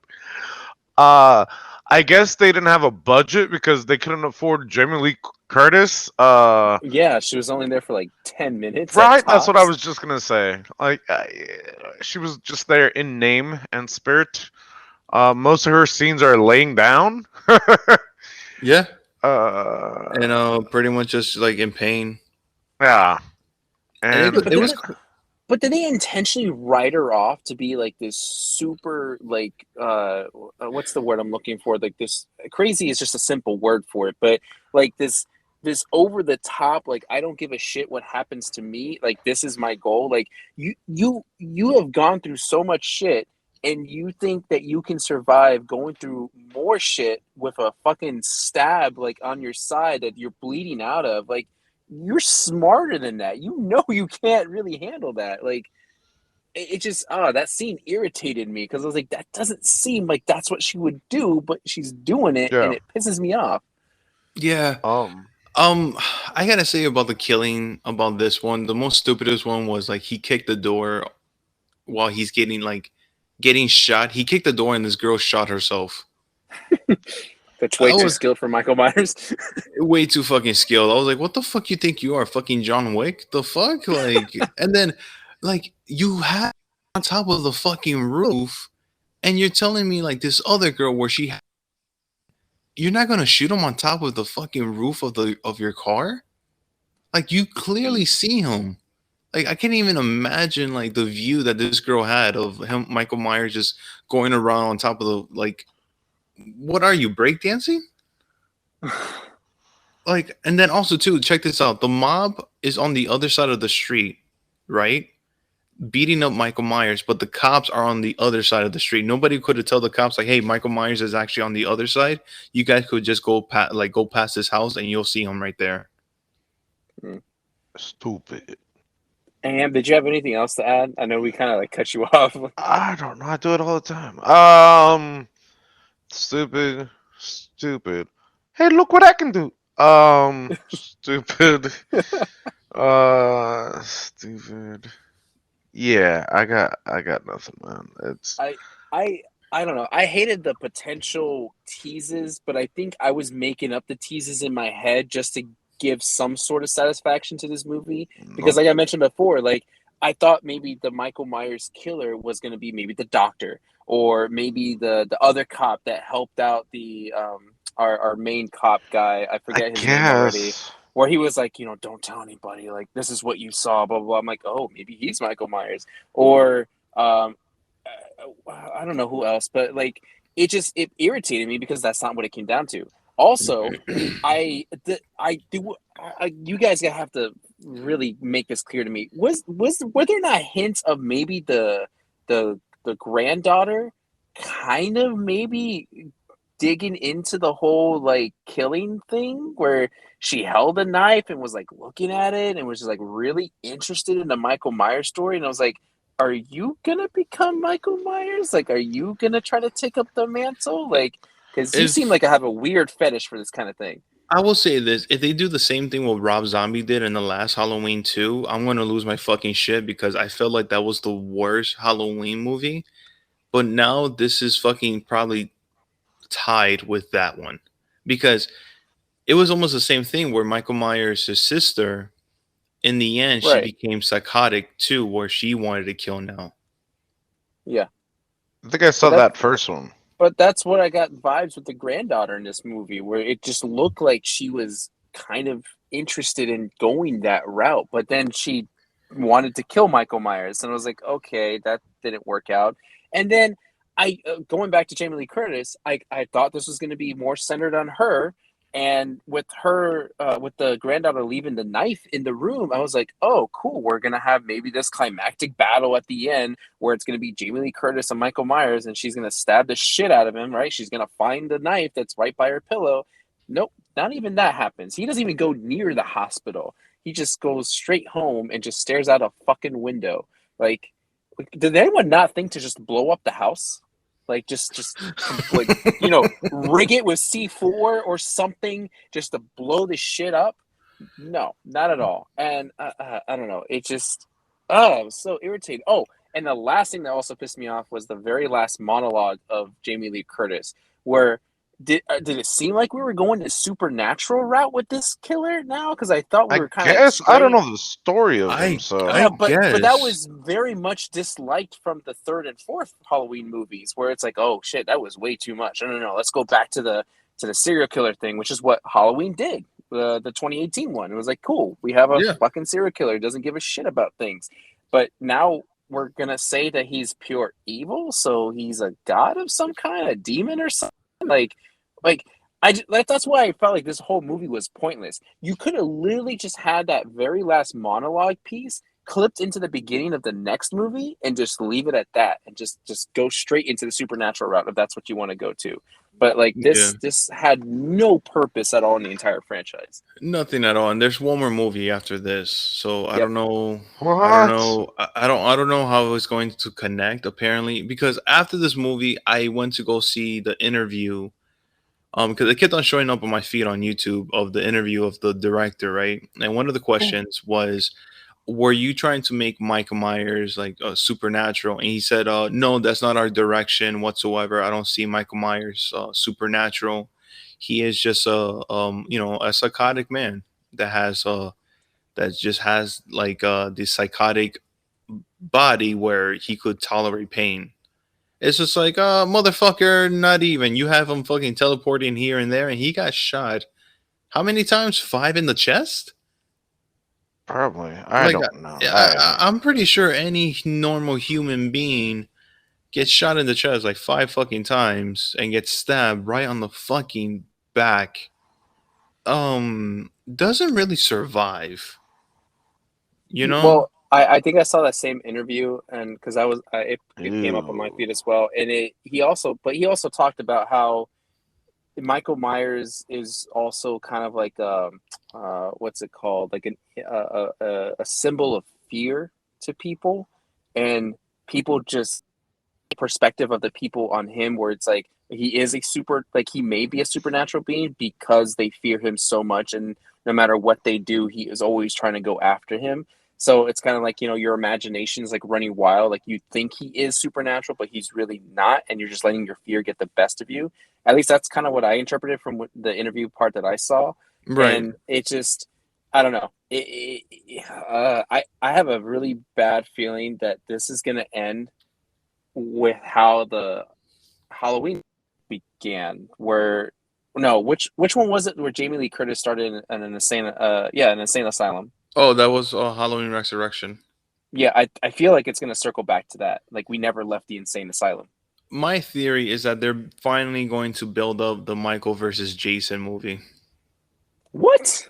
Uh, I guess they didn't have a budget because they couldn't afford Jamie Lee Curtis. Yeah, she was only there for like 10 minutes at Right? That's what I tops. was just gonna say. Like, she was just there in name and spirit. Most of her scenes are laying down. Yeah, uh, and pretty much just like in pain. yeah, And Yeah, and but did they intentionally write her off to be like this super like what's the word I'm looking for? Like this crazy is just a simple word for it, but like this over the top like I don't give a shit what happens to me. Like this is my goal. Like you have gone through so much shit and you think that you can survive going through more shit with a fucking stab like on your side that you're bleeding out of. Like you're smarter than that. You know you can't really handle that. Like it just that scene irritated me because I was like, that doesn't seem like that's what she would do, but she's doing it and yeah, it pisses me off. yeah. um, Um, I gotta say about the killing about this one, the most stupidest one was like he kicked the door while he's getting shot. He kicked the door and this girl shot herself. That's way I too was skilled for Michael Myers. way too fucking skilled. I was like, what the fuck you think you are, fucking John Wick? The fuck? Like, and then like you had on top of the fucking roof, and you're telling me like this other girl where you're not gonna shoot him on top of the fucking roof of your car? Like you clearly see him. Like I can't even imagine like the view that this girl had of him, Michael Myers, just going around on top of the like. What are you breakdancing? Like, and then also too, check this out. The mob is on the other side of the street, right? Beating up Michael Myers, but the cops are on the other side of the street. Nobody could have told the cops like, "Hey, Michael Myers is actually on the other side." You guys could just go past this house and you'll see him right there. Stupid. And did you have anything else to add? I know we kind of like cut you off. I don't know. I do it all the time. Stupid. Stupid. Hey, look what I can do. Stupid. Stupid. Yeah, I got nothing, man. It's I I I don't know. I hated the potential teases, but I think I was making up the teases in my head just to give some sort of satisfaction to this movie. Because nope. like I mentioned before, like I thought maybe the Michael Myers killer was gonna be maybe the doctor or maybe the other cop that helped out the our main cop guy. I I forget his name already. guess. Where he was like, don't tell anybody. Like this is what you saw. Blah blah, blah. I'm like, oh, maybe he's Michael Myers. Or um, I don't know who else, but like it irritated me because that's not what it came down to. Also, I do you guys gonna have to really make this clear to me. Were there not hints of maybe the granddaughter kind of maybe digging into the whole like killing thing where she held a knife and was like looking at it and was just like really interested in the Michael Myers story, and I was like, are you gonna become Michael Myers? Like, are you gonna try to take up the mantle? Like, because you seem If like I have a weird fetish for this kind of thing. I will say this, if they do the same thing what Rob Zombie did in the last Halloween 2, I'm gonna lose my fucking shit because I felt like that was the worst Halloween movie. But now this is fucking probably tied with that one. Because it was almost the same thing where Michael Myers' sister, in the end, she Right. became psychotic too, where she wanted to kill now. Yeah. I think I But saw that that first one. but that's what I got vibes with the granddaughter in this movie, where it just looked like she was kind of interested in going that route, but then she wanted to kill Michael Myers, and I was like, okay, that didn't work out. And then I going back to Jamie Lee Curtis, I thought this was going to be more centered on her, and with her with the granddaughter leaving the knife in the room, I was like, oh, cool, we're gonna have maybe this climactic battle at the end where it's going to be Jamie Lee Curtis and Michael Myers, and she's going to stab the shit out of him, right? She's going to find the knife that's right by her pillow. Nope, not even that happens. He doesn't even go near the hospital. He just goes straight home and just stares out a fucking window. Like, did anyone not think to just blow up the house? Like, like, rig it with C4 or something just to blow the shit up? No, not at all. And I don't know. It just, oh, I was so irritated. Oh, and the last thing that also pissed me off was the very last monologue of Jamie Lee Curtis, where did it seem like we were going the supernatural route with this killer now? Because I thought we I were kind of guess I don't straying. know the story of him, I Yeah, so but that guess was very much disliked from the third and fourth Halloween movies, where it's like, oh shit, that was way too much. No. Let's go back to the serial killer thing, which is what Halloween did. The 2018 one. It was like, cool, we have a yeah. fucking serial killer who doesn't give a shit about things. But now we're gonna say that he's pure evil, so he's a god of some kind, a demon or something. Like that's why I felt like this whole movie was pointless. You could have literally just had that very last monologue piece clipped into the beginning of the next movie and just leave it at that and just go straight into the supernatural route if that's what you want to go to. But like Yeah. this had no purpose at all in the entire franchise. Nothing at all. And there's one more movie after this. So I Yep. don't know. I don't what? know. I don't know how it's going to connect apparently because after this movie I went to go see the interview because it kept on showing up on my feed on YouTube of the interview of the director, right? And one of the questions was, were you trying to make Michael Myers like supernatural? And he said, no, that's not our direction whatsoever. I don't see Michael Myers supernatural. He is just a psychotic man that has that just has like the psychotic body where he could tolerate pain. It's just like, motherfucker, not even. You have him fucking teleporting here and there, and he got shot. How many times? 5 in the chest? Probably. I Like, don't know. I I'm pretty sure any normal human being gets shot in the chest like 5 fucking times and gets stabbed right on the fucking back. Doesn't really survive, you know? Well, I think I saw that same interview, and because it came up on my ew. feed as well, and he also talked about how Michael Myers is also kind of like what's it called? Like a symbol of fear to people, and people just perspective of the people on him, where it's like he is a super, like he may be a supernatural being because they fear him so much, and no matter what they do, he is always trying to go after him. So it's kind of like, your imagination is like running wild. Like you think he is supernatural, but he's really not, and you're just letting your fear get the best of you. At least that's kind of what I interpreted from the interview part that I saw. Right. And it just, I don't know. I have a really bad feeling that this is going to end with how the Halloween began. Where no, which one was it? Where Jamie Lee Curtis started in an insane, an insane asylum. Oh, that was Halloween Resurrection. Yeah, I feel like it's going to circle back to that. Like we never left the insane asylum. My theory is that they're finally going to build up the Michael versus Jason movie. What?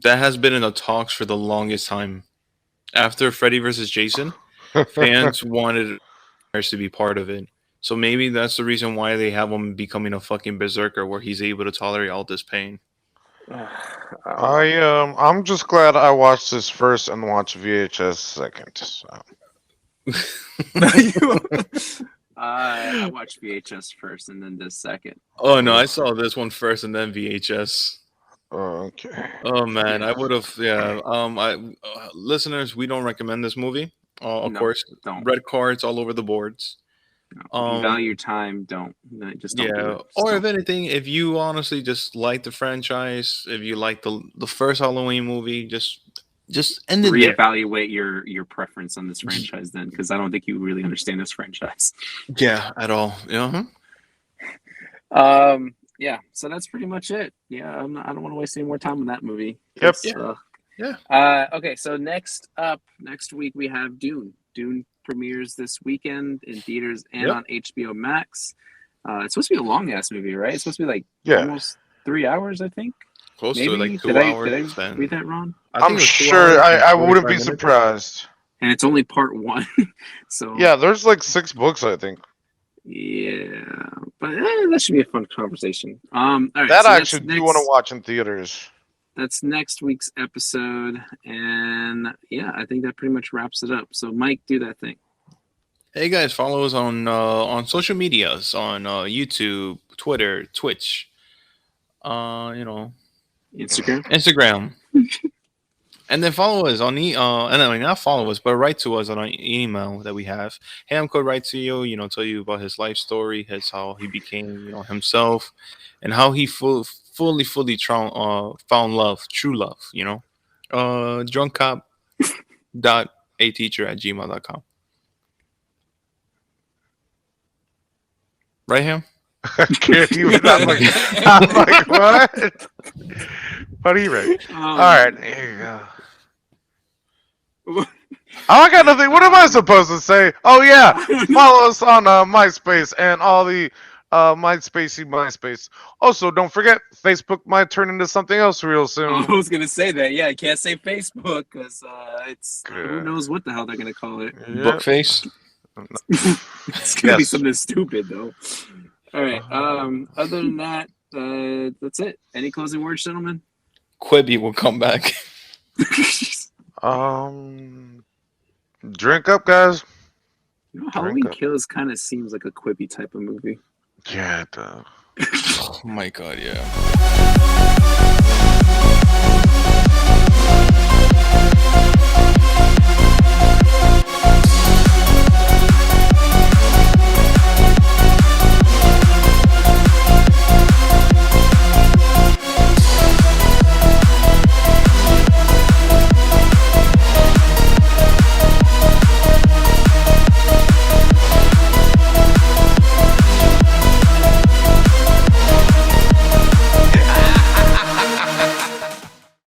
That has been in the talks for the longest time. After Freddy versus Jason, fans wanted to be part of it. So maybe that's the reason why they have him becoming a fucking berserker, where he's able to tolerate all this pain. I'm just glad I watched this first and watched VHS second. So. I watched VHS first and then this second. Oh no, I saw this one first and then VHS. Okay. Oh man, I would have. Yeah. Listeners, we don't recommend this movie. Of course, don't. Red cards all over the boards. No, you value your time. Don't. Just don't. Yeah. Or if anything, if you honestly just like the franchise, if you like the first Halloween movie, just end it there. Reevaluate your preference on this franchise then, because I don't think you really understand this franchise. Yeah, at all. Yeah. Yeah. So that's pretty much it. Yeah, I don't want to waste any more time on that movie. Yep. Yeah. Okay. So next week we have Dune. Dune premieres this weekend in theaters and on HBO Max. It's supposed to be a long ass movie, right? It's supposed to be like almost 3 hours, I think. Close Maybe? to like 2 hours. Did I read that wrong? I'm sure I wouldn't be surprised. And it's only part 1. So yeah, there's like 6 books, I think. Yeah, but that should be a fun conversation. All right, that I actually do want to watch in theaters. That's next week's episode, and yeah, I think that pretty much wraps it up. So, Mike, do that thing. Hey guys, follow us on social medias, on YouTube, Twitter, Twitch, Instagram. And then follow us on not follow us, but write to us on our email that we have. Ham could write to you, tell you about his life story, how he became, himself, and how he fully found love, true love, drunkcop.ateacher@gmail.com. Right, Ham? I can't even. I'm like, what? What are you right? All right, here you go. I got nothing. What am I supposed to say? Oh yeah, follow us on MySpace and all the MySpace. Also, don't forget, Facebook might turn into something else real soon. I was gonna say that. Yeah, I can't say Facebook because it's who knows what the hell they're gonna call it. Yeah. Bookface. It's gonna be something stupid though. All right. Other than that, that's it. Any closing words, gentlemen? Quibi will come back. Drink up, guys. Halloween Kills kind of seems like a Quibi type of movie. Yeah, it does. Oh my god, yeah.